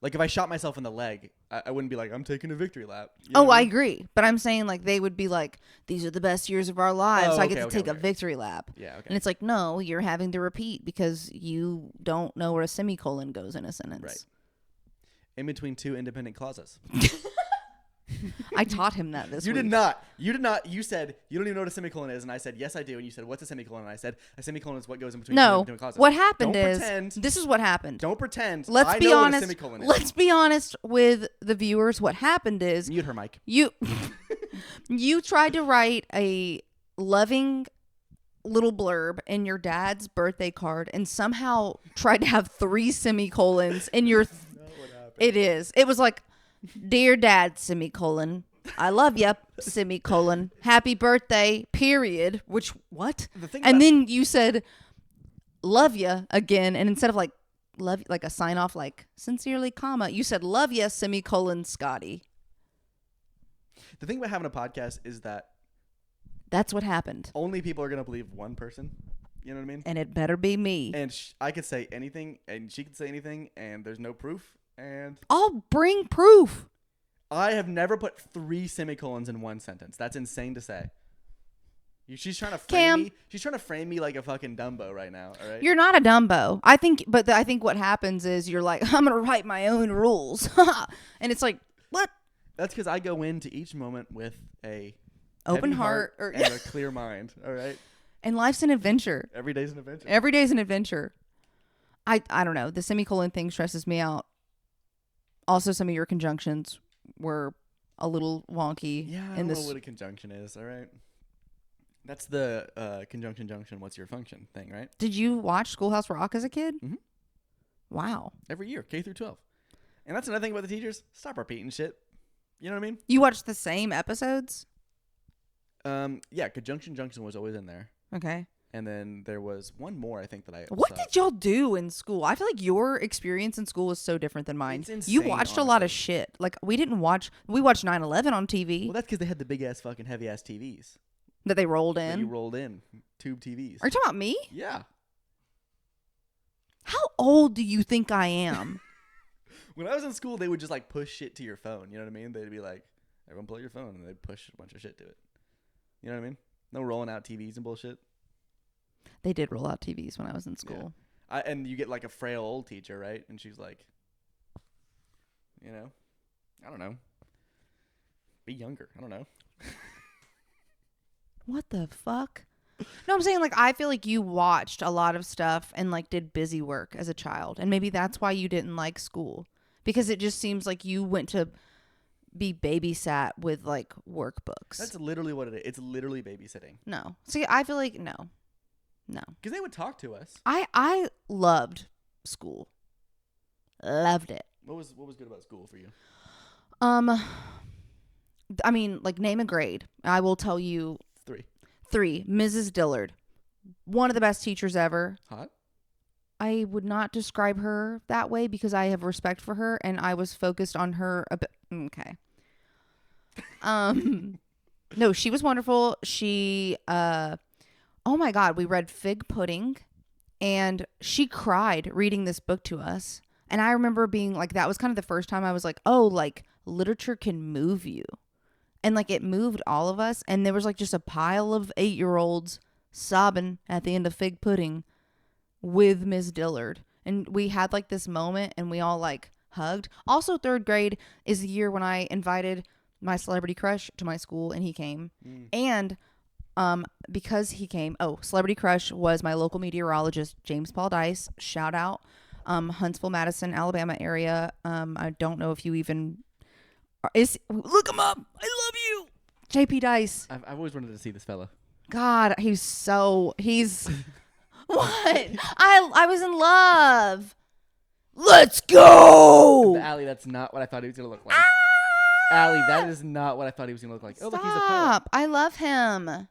Like if I shot myself in the leg, I wouldn't be like, I'm taking a victory lap. You know I agree. But I'm saying like they would be like, these are the best years of our lives. So I get to take a victory lap. Yeah, okay. And it's like, no, you're having to repeat because you don't know where a semicolon goes in a sentence. Right. In between two independent clauses. I taught him that this week. You did not. You said, you don't even know what a semicolon is. And I said, yes, I do. And you said, what's a semicolon? And I said, a semicolon is what goes in between two independent clauses. What happened don't is, pretend, this is what happened. Don't pretend. Let's be know honest. What a semicolon is. Let's be honest with the viewers. What happened is, mute her mic. You tried to write a loving little blurb in your dad's birthday card and somehow tried to have 3 semicolons in your. It is. It was like, dear dad, semicolon. I love you, semicolon. Happy birthday, period. Which, what? And then you said, love you again. And instead of like, love, like a sign off, like, sincerely, comma, you said, love you, semicolon, Scotty. The thing about having a podcast is that that's what happened. Only people are going to believe one person. You know what I mean? And it better be me. And I could say anything, and she could say anything, and there's no proof. And I'll bring proof. I have never put 3 semicolons in one sentence. That's insane to say. She's trying to frame me. She's trying to frame me like a fucking Dumbo right now. All right. You're not a Dumbo. I think what happens is you're like, I'm gonna write my own rules, and it's like, what? That's because I go into each moment with a open heart and a clear mind. All right. And life's an adventure. Every day's an adventure. Every day's an adventure. I don't know. The semicolon thing stresses me out. Also, some of your conjunctions were a little wonky. Yeah, I don't know what a conjunction is. All right. That's the conjunction junction. What's your function thing, right? Did you watch Schoolhouse Rock as a kid? Mm-hmm. Wow. Every year, K through 12. And that's another thing about the teachers. Stop repeating shit. You know what I mean? You watched the same episodes? Yeah, conjunction junction was always in there. Okay. And then there was one more, I think, that I What did y'all do in school? I feel like your experience in school was so different than mine. It's insane, you watched honestly. a lot of shit. Like, we watched 9/11 on TV. Well, that's because they had the big-ass fucking heavy-ass TVs. That they rolled in? That you rolled in. Tube TVs. Are you talking about me? Yeah. How old do you think I am? When I was in school, they would just, like, push shit to your phone. You know what I mean? They'd be like, everyone pull out your phone, and they'd push a bunch of shit to it. You know what I mean? No rolling out TVs and bullshit. They did roll out TVs when I was in school. And you get like a frail old teacher, right? And she's like, I don't know. Be younger. I don't know. What the fuck? No, I'm saying like I feel like you watched a lot of stuff and like did busy work as a child, and maybe that's why you didn't like school, because it just seems like you went to be babysat with like workbooks. That's literally what it is. It's literally babysitting. No. See, I feel like no. Because they would talk to us. I loved school. Loved it. What was good about school for you? I mean, like name a grade. I will tell you 3. Mrs. Dillard. One of the best teachers ever. Hot? I would not describe her that way because I have respect for her and I was focused on her a bit. Okay. No, she was wonderful. She, oh my God, we read Fig Pudding and she cried reading this book to us. And I remember being like, that was kind of the first time I was like, oh, like literature can move you. And like it moved all of us. And there was like just a pile of 8-year-olds sobbing at the end of Fig Pudding with Ms. Dillard. And we had like this moment and we all like hugged. Also, 3rd grade is the year when I invited my celebrity crush to my school and he came. And because he came, celebrity crush was my local meteorologist, James Paul Dice. Shout out. Huntsville, Madison, Alabama area. I don't know if you even look him up. I love you. JP Dice. I've always wanted to see this fella. God, he's what? I was in love. Let's go. Allie, that's not what I thought he was going to look like. Allie, that is not what I thought he was going to look like. Stop. Oh, look, he's a poet. I love him.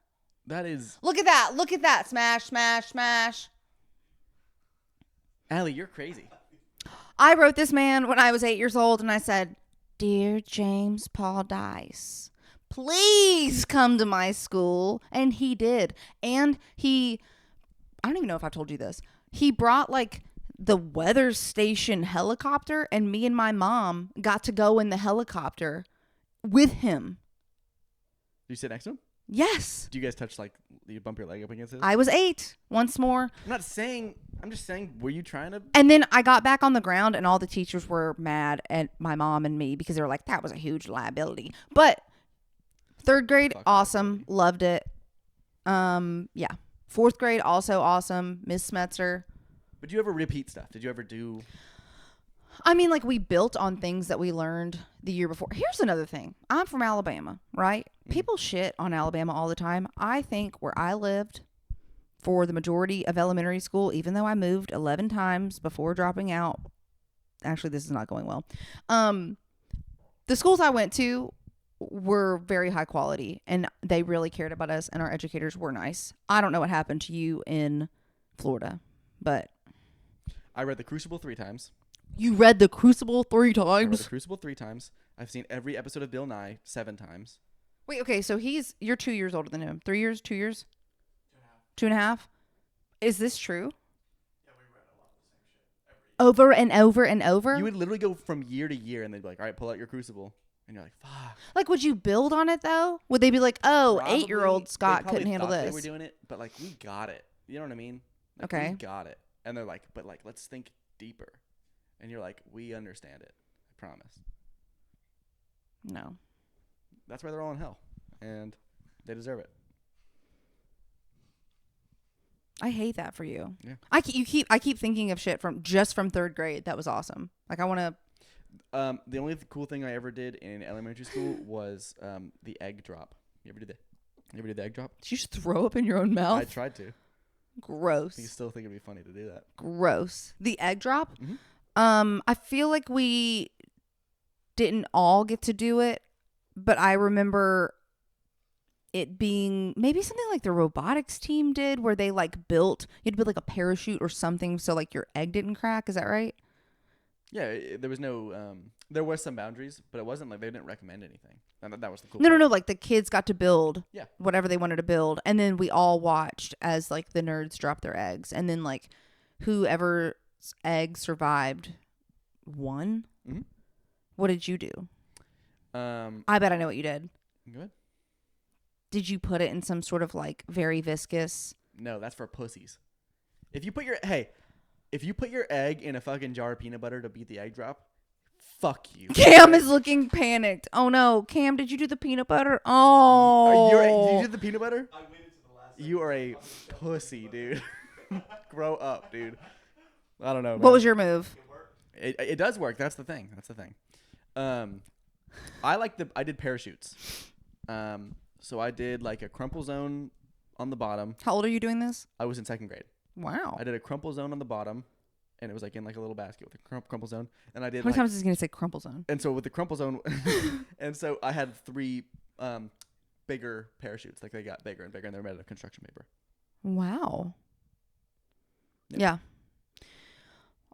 That is. Look at that. Look at that. Smash, smash, smash. Allie, you're crazy. I wrote this man when I was 8 years old and I said, Dear James Paul Dice, please come to my school. And he did. And I don't even know if I told you this. He brought like the weather station helicopter and me and my mom got to go in the helicopter with him. Did you sit next to him? Yes. Do you guys touch, like, do you bump your leg up against it? I was 8 once more. I'm just saying, were you trying to? And then I got back on the ground and all the teachers were mad at my mom and me because they were like, that was a huge liability. But 3rd grade, awesome. Loved it. Yeah. 4th grade, also awesome. Miss Smetzer. But do you ever repeat stuff? Did you ever do? I mean, like we built on things that we learned the year before. Here's another thing. I'm from Alabama, right? People shit on Alabama all the time. I think where I lived for the majority of elementary school, even though I moved 11 times before dropping out. Actually, this is not going well. The schools I went to were very high quality and they really cared about us and our educators were nice. I don't know what happened to you in Florida, but I read The Crucible 3 times. You read The Crucible 3 times? I read The Crucible 3 times. I've seen every episode of Bill Nye 7 times. Wait, okay, so you're 2 years older than him. 3 years? 2 years? 2.5. Is this true? Yeah, we read a lot of the same shit. Over and over and over? You would literally go from year to year and they'd be like, all right, pull out your Crucible. And you're like, fuck. Like, would you build on it, though? Would they be like, oh, Probably, 8-year-old Scott couldn't handle this? They were doing it, but, like, we got it. You know what I mean? Like, okay. We got it. And they're like, but, like, let's think deeper. And you're like, we understand it. I promise. No. That's why they're all in hell. And they deserve it. I hate that for you. Yeah. I keep thinking of shit from 3rd grade. That was awesome. Like, I want to. The only cool thing I ever did in elementary school was the egg drop. You ever did the egg drop? Did you just throw up in your own mouth? I tried to. Gross. You still think it'd be funny to do that? Gross. The egg drop? Mm-hmm. I feel like we didn't all get to do it, but I remember it being maybe something like the robotics team did where they like built, you had to build like a parachute or something so like your egg didn't crack. Is that right? Yeah, there was no, there was some boundaries, but it wasn't like they didn't recommend anything. And that was the cool No, part. no, like the kids got to build yeah. whatever they wanted to build. And then we all watched as like the nerds dropped their eggs. And then like whoever's egg survived won. Mm-hmm. What did you do? I bet I know what you did. Good. Did you put it in some sort of like very viscous? No, that's for pussies. If you put your, hey, if you put your egg in a fucking jar of peanut butter to beat the egg drop, fuck you. Cam is looking panicked. Oh no, Cam, did you do the peanut butter? Oh, Did you do the peanut butter? I waited to the last. You are a pussy, dude. Grow up, dude. I don't know. Man. What was your move? It does work. That's the thing. I did parachutes. So I did like a crumple zone on the bottom. How old are you doing this? I was in 2nd grade. Wow. I did a crumple zone on the bottom, and it was like in like a little basket with a crumple zone. And I did. How many times is he gonna say crumple zone? And so with the crumple zone, and so I had 3 bigger parachutes. Like they got bigger and bigger, and they're made of construction paper. Wow. Yep. Yeah.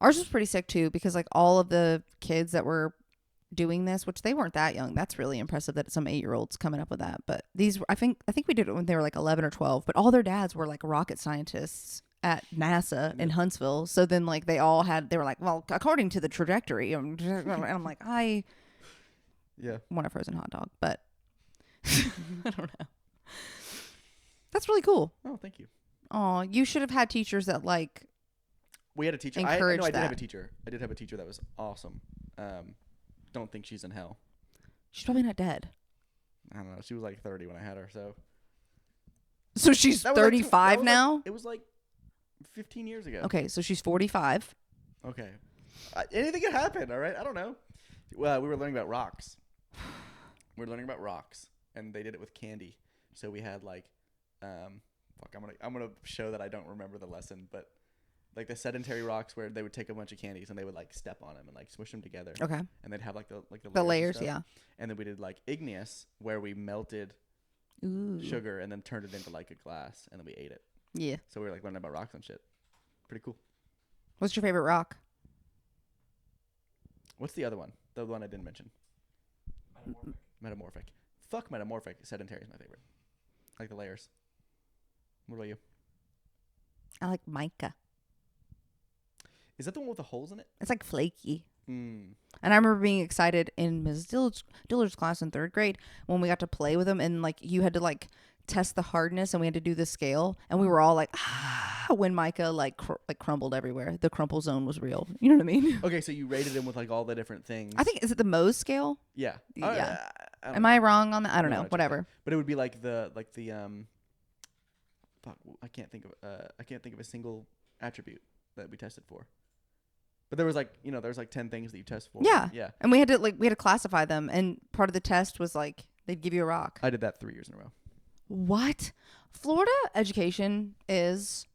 Ours was pretty sick too, because like all of the kids that were doing this, which they weren't that young. That's really impressive that some 8-year-olds coming up with that. But these, I think we did it when they were like 11 or 12. But all their dads were like rocket scientists at NASA in Huntsville. So then like they were like, well, according to the trajectory, and I'm like, I want a frozen hot dog, but I don't know. That's really cool. Oh, thank you. Oh, you should have had teachers that like. We had a teacher. I did have a teacher. I did have a teacher that was awesome. Don't think she's in hell. She's probably not dead. I don't know. She was like 30 when I had her, so. So she's 35 now? It was like 15 years ago. Okay, so she's 45. Okay. Anything could happen, all right? I don't know. Well, we were learning about rocks. And they did it with candy. So we had like, I'm gonna show that I don't remember the lesson, but like the sedentary rocks where they would take a bunch of candies and they would like step on them and like smush them together. Okay. And they'd have like the layers, yeah. And then we did like igneous, where we melted sugar and then turned it into like a glass, and then we ate it. Yeah. So we were like learning about rocks and shit. Pretty cool. What's your favorite rock? What's the other one? The one I didn't mention. Metamorphic. Fuck metamorphic. Sedentary is my favorite. I like the layers. What about you? I like mica. Is that the one with the holes in it? It's like flaky. Mm. And I remember being excited in Mrs. Dillard's class in 3rd grade when we got to play with them, and like you had to like test the hardness, and we had to do the scale, and we were all like, when mica like crumbled everywhere. The crumple zone was real. You know what I mean? Okay, so you rated them with like all the different things. I think, is it the Mohs scale? Yeah. Yeah. Am I wrong on that? I don't know. Whatever. But it would be like the fuck, I can't think of a single attribute that we tested for. But there was like, there's like 10 things that you test for. Yeah. Yeah. And we had to classify them, and part of the test was like they'd give you a rock. I did that 3 years in a row. What? Florida education is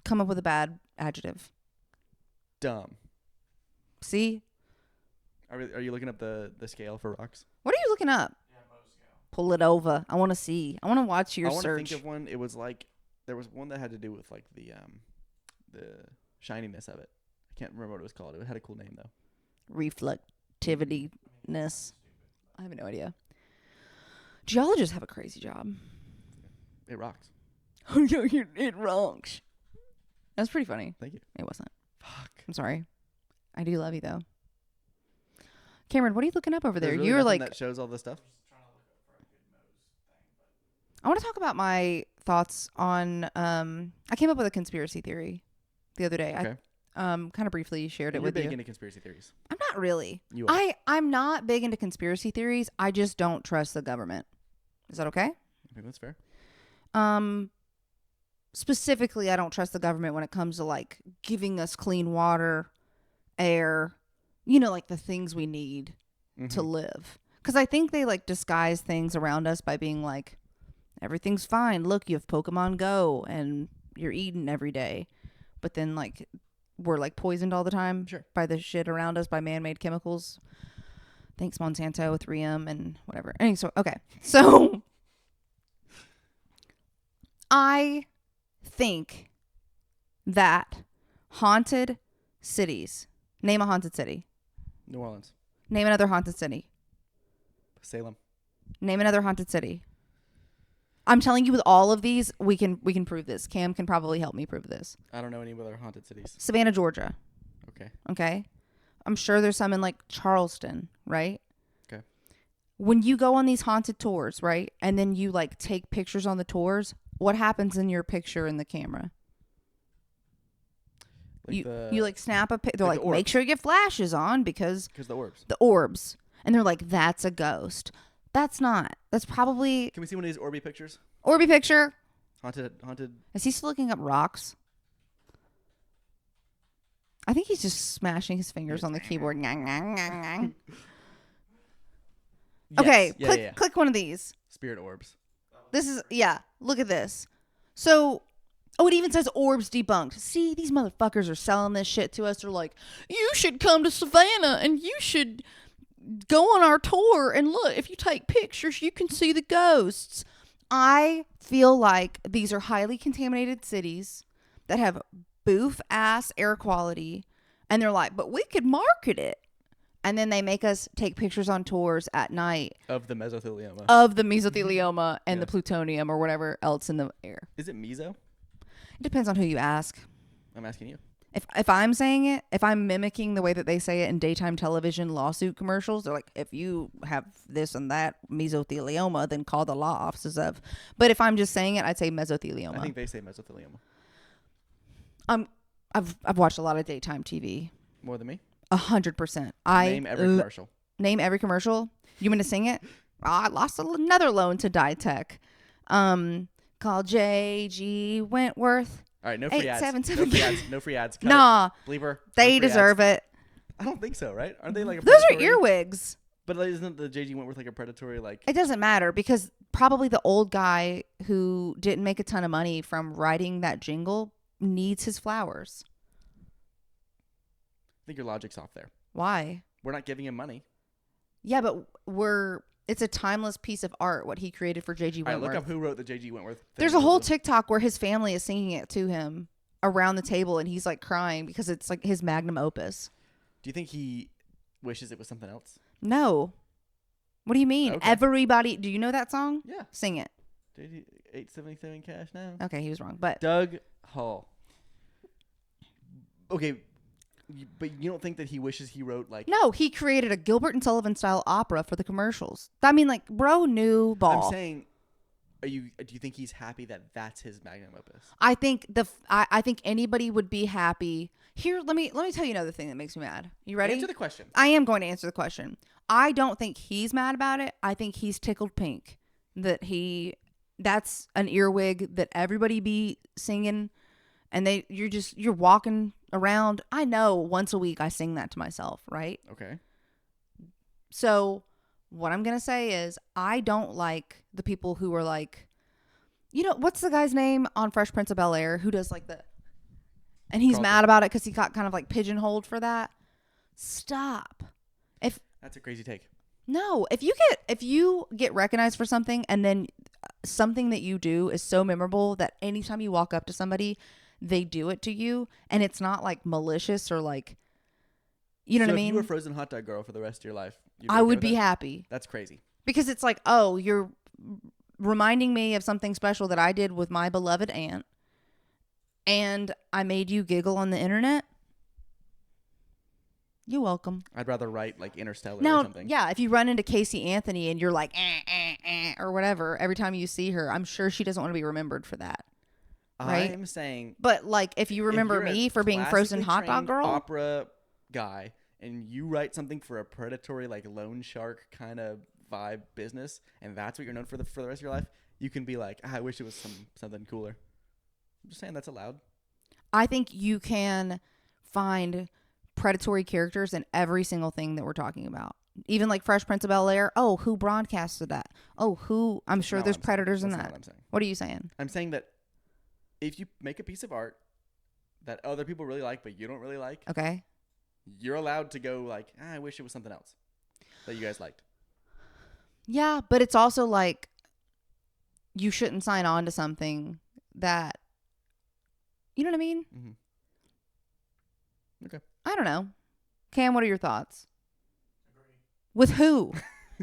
come up with a bad adjective. Dumb. See? Are you looking up the scale for rocks? What are you looking up? Yeah, Mohs scale. Pull it over. I want to see. I want to watch your search. I want to think of one. It was like there was one that had to do with like the shininess of it. I can't remember what it was called. It had a cool name though. Reflectivity-ness. I have no idea. Geologists have a crazy job. It rocks. It rocks. That's pretty funny. Thank you. It wasn't. Fuck. I'm sorry. I do love you though. Cameron, what are you looking up over there? Really You're like that shows all this stuff. I want to talk about my thoughts on. I came up with a conspiracy theory the other day. Okay. I kind of briefly shared it with you. You're big into conspiracy theories. I'm not really. You are. I'm not big into conspiracy theories. I just don't trust the government. Is that okay? I think that's fair. Specifically, I don't trust the government when it comes to like giving us clean water, air, like the things we need to live. Because I think they like disguise things around us by being like, everything's fine. Look, you have Pokemon Go and you're eating every day. But then like we're like poisoned all the time by the shit around us, by man-made chemicals. Thanks, Monsanto with 3M and whatever. Anyway, so I think that haunted cities. Name a haunted city. New Orleans. Name another haunted city. Salem. Name another haunted city. I'm telling you, with all of these, we can prove this. Cam can probably help me prove this. I don't know any other haunted cities. Savannah, Georgia. Okay. I'm sure there's some in like Charleston, right? Okay. When you go on these haunted tours, right, and then you like take pictures on the tours, what happens in your picture in the camera? Like you like snap a pic. They're like like, the make orbs. sure you get flashes on because the orbs. the orbs. And they're like, that's a ghost. That's not. That's probably Can we see one of these Orby pictures? Orby picture. Haunted. Is he still looking up rocks? I think he's just smashing his fingers on the keyboard. Yes. Okay, Yeah. click one of these. Spirit orbs. This is, look at this. So, it even says orbs debunked. See, these motherfuckers are selling this shit to us. They're like, you should come to Savannah and you should go on our tour and look, if you take pictures, you can see the ghosts. I feel like these are highly contaminated cities that have boof ass air quality, and they're like, but we could market it. And then they make us take pictures on tours at night of the mesothelioma. And the plutonium or whatever else in the air. Is it meso? It depends on who you ask. I'm asking you. If I'm saying it, if I'm mimicking the way that they say it in daytime television lawsuit commercials, they're like, if you have this and that mesothelioma, then call the law offices of. But if I'm just saying it, I'd say mesothelioma. I think they say mesothelioma. I've watched a lot of daytime TV. More than me? 100%. Name every commercial. Name every commercial? You want me to sing it? I lost another loan to Ditech. Call J.G. Wentworth. All right, no free ads. 877. No free ads. Nah. Bleeper. They deserve it. I don't think so, right? Aren't they like a Those are predatory? earwigs. But like, isn't the J.G. Wentworth like a predatory like? It doesn't matter because probably the old guy who didn't make a ton of money from writing that jingle needs his flowers. I think your logic's off there. Why? We're not giving him money. Yeah, but it's a timeless piece of art what he created for J.G. Wentworth. All right, look up who wrote the J.G. Wentworth thing. There's a whole TikTok where his family is singing it to him around the table and he's like crying because it's like his magnum opus. Do you think he wishes it was something else? No. What do you mean? Okay. Everybody, do you know that song? Yeah. Sing it. J.G. 877 cash now. Okay, he was wrong. But Doug Hall. Okay, but you don't think that he wishes he wrote like? no, he created a Gilbert and Sullivan style opera for the commercials. I mean, like, bro knew ball. I'm saying, do you think he's happy that that's his magnum opus? I think I think anybody would be happy. Here, let me tell you another thing that makes me mad. You ready? Answer the question. I am going to answer the question. I don't think he's mad about it. I think he's tickled pink that that's an earwig that everybody be singing, and you're walking around. I know once a week I sing that to myself, right? Okay. So what I'm going to say is I don't like the people who are like, what's the guy's name on Fresh Prince of Bel-Air who does like and he's mad about it because he got kind of like pigeonholed for that. Stop. That's a crazy take. No, if you get recognized for something and then something that you do is so memorable that anytime you walk up to somebody, they do it to you, and it's not like malicious or like, you know what I mean? If you were frozen hot dog girl for the rest of your life, I would be happy. That's crazy. Because it's like, oh, you're reminding me of something special that I did with my beloved aunt, and I made you giggle on the internet. You're welcome. I'd rather write like Interstellar or something. Yeah, if you run into Casey Anthony and you're like, or whatever, every time you see her, I'm sure she doesn't want to be remembered for that. Right? I'm saying. But like, if you remember me for being frozen hot dog girl. Opera guy, and you write something for a predatory like loan shark kind of vibe business, and that's what you're known for the rest of your life, you can be like, I wish it was something cooler. I'm just saying that's allowed. I think you can find predatory characters in every single thing that we're talking about. Even like Fresh Prince of Bel-Air. Oh, who broadcasted that? Oh, I'm sure there's predators in that. That's not what I'm saying. What are you saying? I'm saying that if you make a piece of art that other people really like, but you don't really like, okay, you're allowed to go like, I wish it was something else that you guys liked. Yeah, but it's also like you shouldn't sign on to something that, you know what I mean? Mm-hmm. Okay. I don't know. Cam, what are your thoughts? Agree. With who?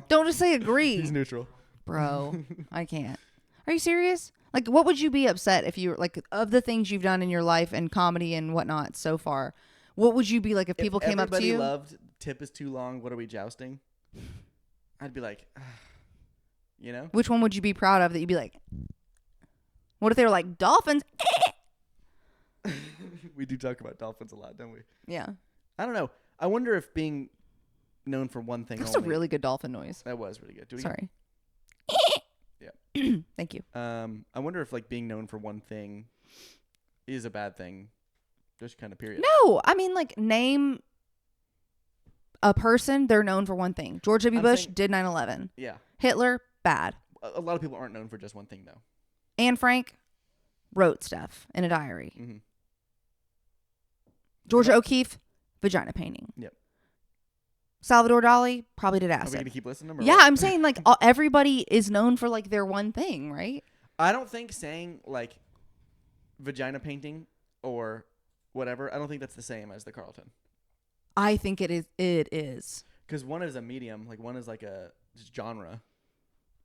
Don't just say agree. He's neutral. Bro, I can't. Are you serious? Like, what would you be upset if you were, like, of the things you've done in your life and comedy and whatnot so far, what would you be like if people came up to you? Everybody loved tip is too long, what are we jousting? I'd be like, you know? Which one would you be proud of that you'd be like, what if they were like, dolphins? We do talk about dolphins a lot, don't we? Yeah. I don't know. I wonder if being known for one thing That's only. a really good dolphin noise. That was really good. Do it Sorry. Yeah. Thank you. I wonder if like being known for one thing is a bad thing. Just kind of period. No, I mean like name a person, they're known for one thing. George W. Bush did 9/11. Yeah. Hitler, bad. A lot of people aren't known for just one thing though. Anne Frank wrote stuff in a diary. Mm-hmm. Georgia O'Keeffe, vagina painting. Yep. Salvador Dali probably did Are we acid. gonna keep listening to them? Yeah, I'm saying like everybody is known for like their one thing, right? I don't think saying like vagina painting or whatever, I don't think that's the same as the Carlton. I think it is. It is. Because one is a medium, like one is like a genre.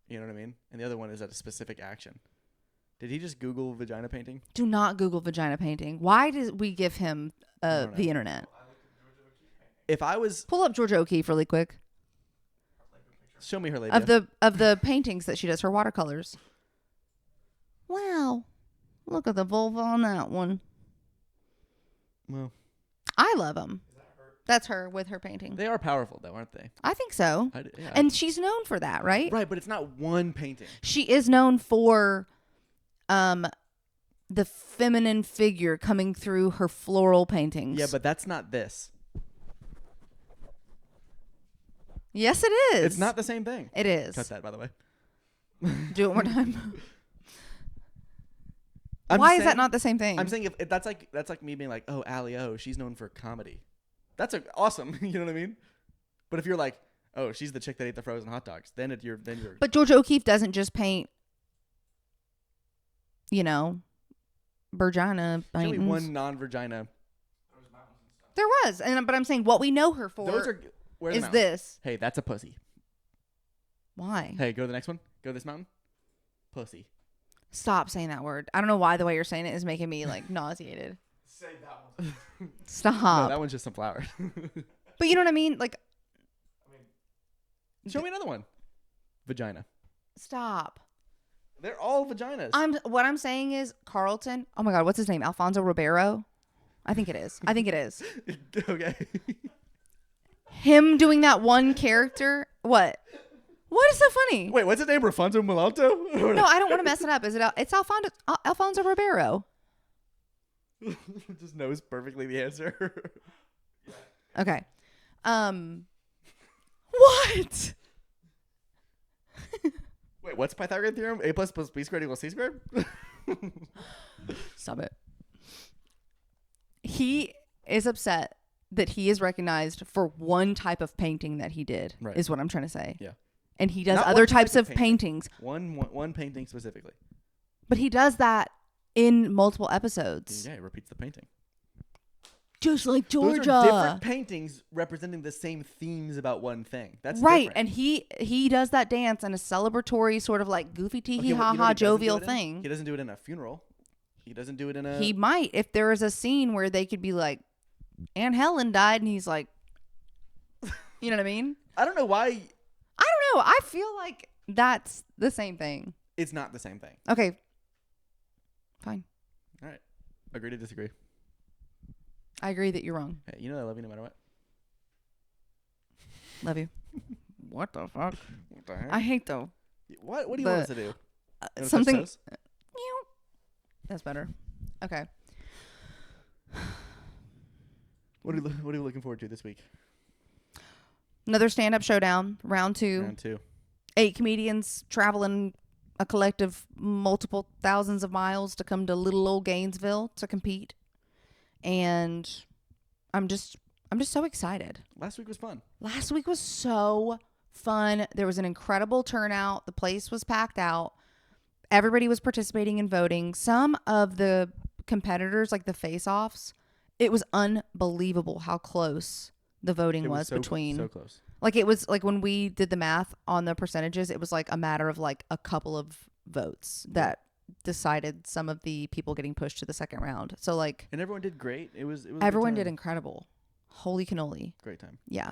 You know what I mean? And the other one is at a specific action. Did he just Google vagina painting? Do not Google vagina painting. Why did we give him the internet? If I was Pull up Georgia O'Keeffe really quick. show me her lady Of the paintings that she does, her watercolors. Wow. Look at the vulva on that one. Well, I love them. That's her with her painting. they are powerful though, aren't they? I think so. Yeah. And she's known for that, right? Right, but it's not one painting. She is known for the feminine figure coming through her floral paintings. Yeah, but that's not this. Yes, it is. It's not the same thing. It is. Cut that, by the way. Do it one more time. Why is that not the same thing? I'm saying if that's like me being like, oh, Allie, she's known for comedy. That's awesome. You know what I mean? But if you're like, oh, she's the chick that ate the frozen hot dogs, then you're. But Georgia O'Keeffe doesn't just paint, vagina paintings. Only one non-vagina. There was, but I'm saying what we know her for is this. Hey, that's a pussy. Why? Hey, go to the next one. Go to this mountain. Pussy. Stop saying that word. I don't know why the way you're saying it is making me like nauseated. Say that one. Stop. No, that one's just some flowers. But you know what I mean? Like, show me another one. Vagina. Stop. They're all vaginas. What I'm saying is Carlton. Oh my God, what's his name? Alfonso Ribeiro. I think it is. Okay. Him doing that one character. What? What is so funny? Wait, what's his name? Rafonso Mulalto? No, I don't want to mess it up. Is it? It's Alfonso Ribeiro. Just knows perfectly the answer. Okay. What? Wait, what's Pythagorean theorem? A plus B squared equals C squared? Stop it. He is upset that he is recognized for one type of painting that he did, Right. is what I'm trying to say. Yeah. And he does Not other one type types of of paintings. One painting specifically. But he does that in multiple episodes. Yeah, he repeats the painting. Just like Georgia. Those are different paintings representing the same themes about one thing. That's right. different. And he does that dance in a celebratory sort of like goofy tee Okay, hee well, ha you know ha what he doesn't jovial do it in? thing. He doesn't do it in a funeral. He doesn't do it in a... He might if there is a scene where they could be like, Aunt Helen died, and he's like, you know what I mean? I don't know why... I don't know. I feel like that's the same thing. It's not the same thing. Okay. Fine. All right. Agree to disagree. I agree that you're wrong. Hey, you know I love you no matter what. Love you. What the fuck? What the heck? I hate though. What do you want us to do? Something. That's better. Okay. What are you looking forward to this week? Another stand-up showdown, round 2. Round 2. 8 comedians traveling a collective multiple thousands of miles to come to little old Gainesville to compete. And I'm just so excited. Last week was fun. Last week was so fun. There was an incredible turnout. The place was packed out. Everybody was participating in voting. Some of the competitors, like the face-offs, it was unbelievable how close the voting was between. So close. Like it was like when we did the math on the percentages, it was like a matter of like a couple of votes that decided some of the people getting pushed to the second round. So like, and everyone did great. It was everyone did incredible. Holy cannoli. Great time. Yeah.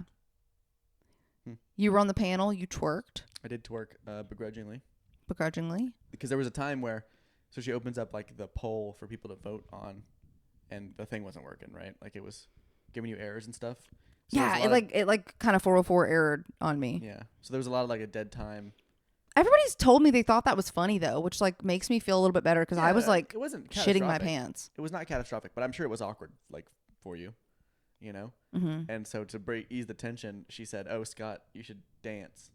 You were on the panel. You twerked. I did twerk begrudgingly. Begrudgingly. Because there was a time where, so she opens up like the poll for people to vote on, and the thing wasn't working, right? Like it was giving you errors and stuff. So Yeah, it kind of 404 errored on me. Yeah. So there was a lot of like a dead time. Everybody's told me they thought that was funny though, which like makes me feel a little bit better because I was like it wasn't shitting my pants. It was not catastrophic, but I'm sure it was awkward like for you, you know? Mm-hmm. And so to ease the tension, she said, "Oh, Scott, you should dance."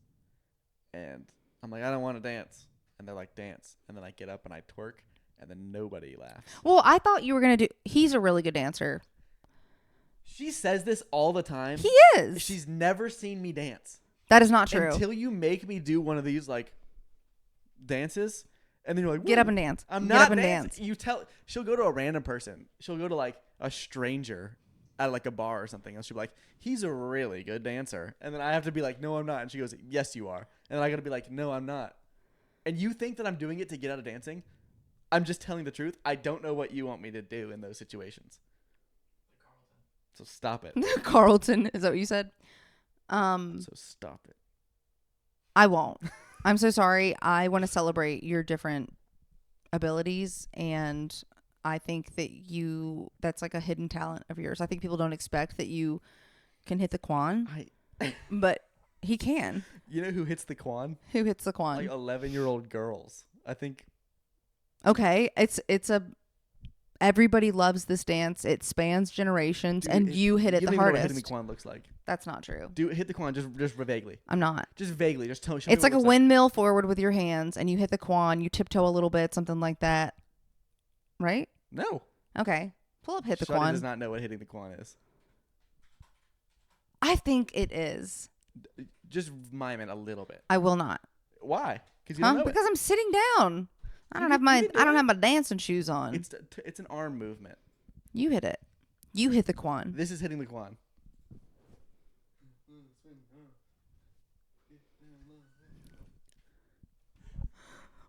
And I'm like, "I don't want to dance." And they're like, "Dance." And then I get up and I twerk, and then nobody laughs. Well, I thought you were going to do... He's a really good dancer. She says this all the time. He is. She's never seen me dance. That is not true. Until you make me do one of these like dances, and then you're like, get up and dance. I'm get not up and dancing. You tell she'll go to a random person. She'll go to like a stranger at like a bar or something, and she'll be like, "He's a really good dancer," and then I have to be like, "No, I'm not," and she goes, "Yes, you are," and then I gotta be like, "No, I'm not," and you think that I'm doing it to get out of dancing. I'm just telling the truth. I don't know what you want me to do in those situations. So stop it. Carlton, is that what you said? So stop it. I won't. I'm so sorry. I want to celebrate your different abilities, and I think that that's like a hidden talent of yours. I think people don't expect that you can hit the quan, but he can. You know who hits the quan? Who hits the quan? Like 11-year-old girls. I think. Okay, it's a everybody loves this dance. It spans generations, and you hit it the hardest. You don't even know what hitting the quan looks like. That's not true. Hit the quan just vaguely. I'm not. Just vaguely. Just show me it's like what a windmill forward with your hands, and you hit the quan. You tiptoe a little bit, something like that. Right? No. Okay. Pull up hit the Shawty quan. Does not know what hitting the quan is. I think it is. Just mime it a little bit. I will not. Why? Because you don't know because I'm sitting down. I don't have my dancing shoes on. It's an arm movement. You hit it. You hit the quan. This is hitting the quan.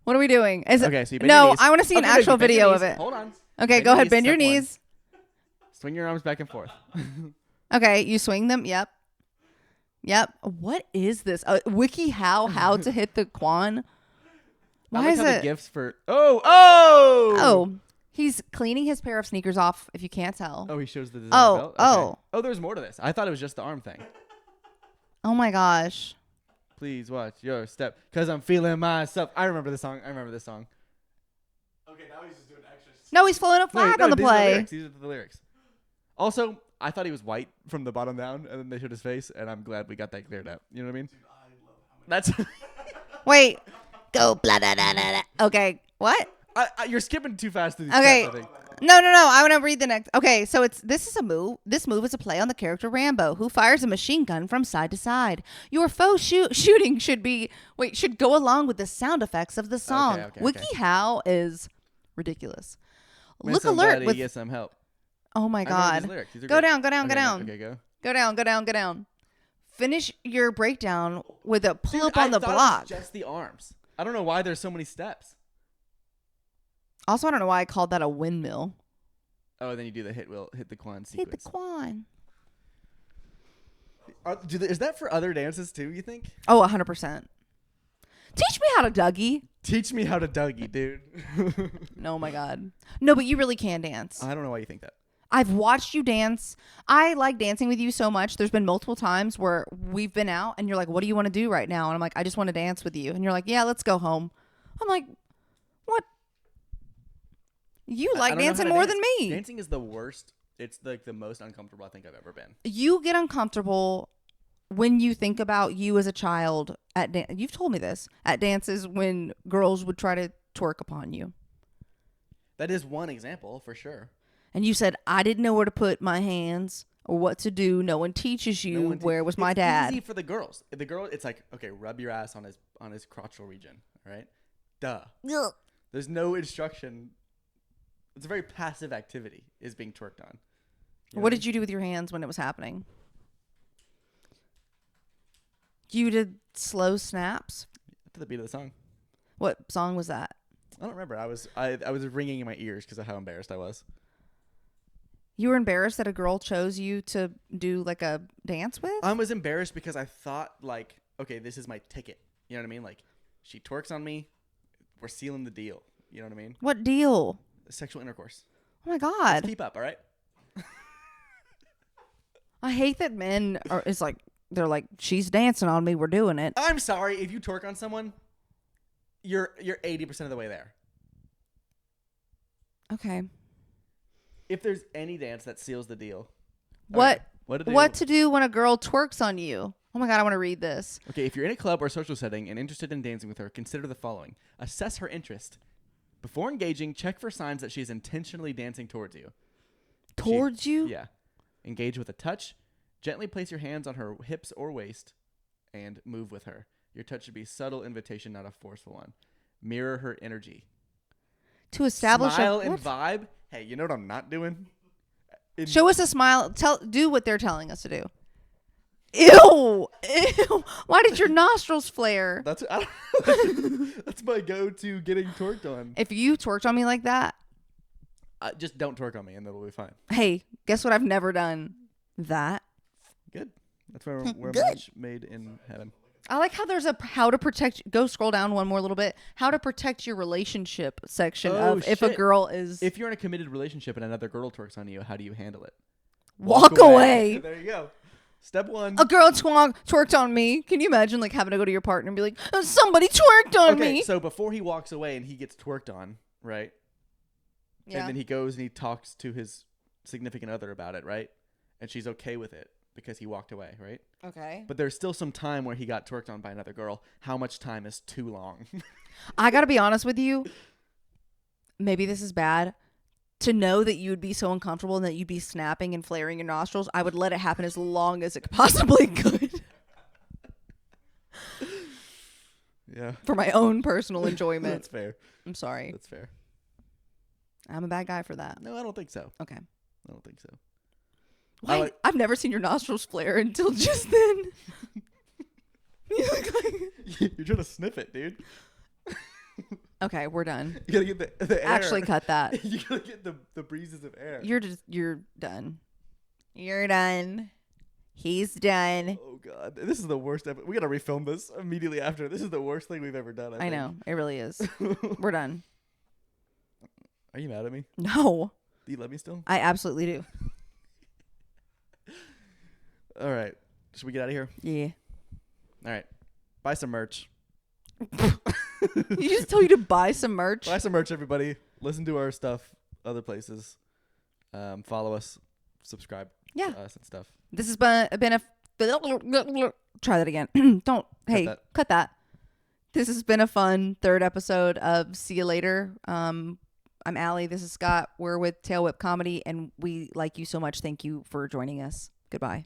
What are we doing? Okay, so you bend no, your knees. I want to see an actual video of it. Hold on. Okay, go ahead. Bend your knees. Swing your arms back and forth. Okay, you swing them. Yep. What is this? Wiki how to hit the quan? Why is it? Gifts for oh. He's cleaning his pair of sneakers off. If you can't tell. Oh, he shows the designer belt. Okay. Oh, there's more to this. I thought it was just the arm thing. Oh my gosh. Please watch your step, cause I'm feeling myself. I remember this song. Okay, now he's just doing extra. No, he's floating a flag on the play. These are the lyrics. Also, I thought he was white from the bottom down, and then they showed his face, and I'm glad we got that cleared up. You know what I mean? Dude, I love how many. That's. Wait. Go blah blah blah blah. Okay. What? You're skipping too fast through these steps, I think. No. I want to read the next. Okay, so this is a move. This move is a play on the character Rambo, who fires a machine gun from side to side. Your foe shooting should go along with the sound effects of the song. Okay. WikiHow is ridiculous. When Look alert with get some help. Oh my god. Go down. Okay, go. Go down. Finish your breakdown with a pull up on the block. It was just the arms. I don't know why there's so many steps. Also, I don't know why I called that a windmill. Oh, then you do the hit the quan sequence. Hit the quan. Is that for other dances too, you think? Oh, 100%. Teach me how to Dougie. Teach me how to Dougie, dude. Oh my god. No, but you really can dance. I don't know why you think that. I've watched you dance. I like dancing with you so much. There's been multiple times where we've been out and you're like, what do you want to do right now? And I'm like, I just want to dance with you. And you're like, yeah, let's go home. I'm like, what? You like dancing more than me. Dancing is the worst. It's like the most uncomfortable I think I've ever been. You get uncomfortable when you think about you as a child at you've told me this, at dances when girls would try to twerk upon you. That is one example for sure. And you said, I didn't know where to put my hands or what to do. No one teaches you. Where was my dad? It's easy for the girls. The girl, it's like, okay, rub your ass on his crotchal region, right? Duh. Ugh. There's no instruction. It's a very passive activity is being twerked on. What did you do with your hands when it was happening? You did slow snaps? To the beat of the song. What song was that? I don't remember. I was ringing in my ears because of how embarrassed I was. You were embarrassed that a girl chose you to do like a dance with? I was embarrassed because I thought like, okay, this is my ticket. You know what I mean? Like, she twerks on me. We're sealing the deal. You know what I mean? What deal? Sexual intercourse. Oh my Let's God. keep up, all right? I hate that men are, it's like, they're like, she's dancing on me. We're doing it. I'm sorry. If you twerk on someone, you're 80% of the way there. Okay. If there's any dance that seals the deal. What Okay, what to do when a girl twerks on you? Oh my God, I want to read this. Okay, if you're in a club or social setting and interested in dancing with her, consider the following. Assess her interest. Before engaging, check for signs that she's intentionally dancing towards you. Towards you? Yeah. Engage with a touch. Gently place your hands on her hips or waist and move with her. Your touch should be subtle invitation, not a forceful one. Mirror her energy. To establish Smile a and vibe. Hey, you know what I'm not doing? Show us a smile. Do what they're telling us to do. Ew. Ew. Why did your nostrils flare? That's my go-to getting twerked on. If you twerked on me like that. Just don't twerk on me and it'll be fine. Hey, guess what I've never done? That. Good. That's where we're much made in heaven. I like how there's a how to protect. Go scroll down one more little bit. How to protect your relationship section of if a girl is. If you're in a committed relationship and another girl twerks on you, how do you handle it? Walk away. There you go. Step one. A girl twerked on me. Can you imagine like having to go to your partner and be like, somebody twerked on me? So before he walks away and he gets twerked on, right? Yeah. And then he goes and he talks to his significant other about it, right? And she's okay with it because he walked away, right? Okay. But there's still some time where he got twerked on by another girl. How much time is too long? I got to be honest with you. Maybe this is bad. To know that you would be so uncomfortable and that you'd be snapping and flaring your nostrils, I would let it happen as long as it possibly could. Yeah. For my own personal enjoyment. That's fair. I'm sorry. That's fair. I'm a bad guy for that. No, I don't think so. Okay. I don't think so. Why? I've never seen your nostrils flare until just then. You look like... You're trying to sniff it, dude. Okay, we're done. You gotta get the air. Actually, cut that. You gotta get the breezes of air. You're done. You're done. He's done. Oh God, this is the worst ever. We gotta refilm this immediately after. This is the worst thing we've ever done. I think. know it really is. We're done. Are you mad at me? No. Do you love me still? I absolutely do. All right. Should we get out of here? Yeah. All right. Buy some merch. You just told you to buy some merch. Buy some merch, everybody. Listen to our stuff other places. Follow us. Subscribe to us and stuff. This has been a... Try that again. Don't... Hey, cut that. This has been a fun third episode of See You Later. I'm Allie. This is Scott. We're with Tail Whip Comedy, and we like you so much. Thank you for joining us. Goodbye.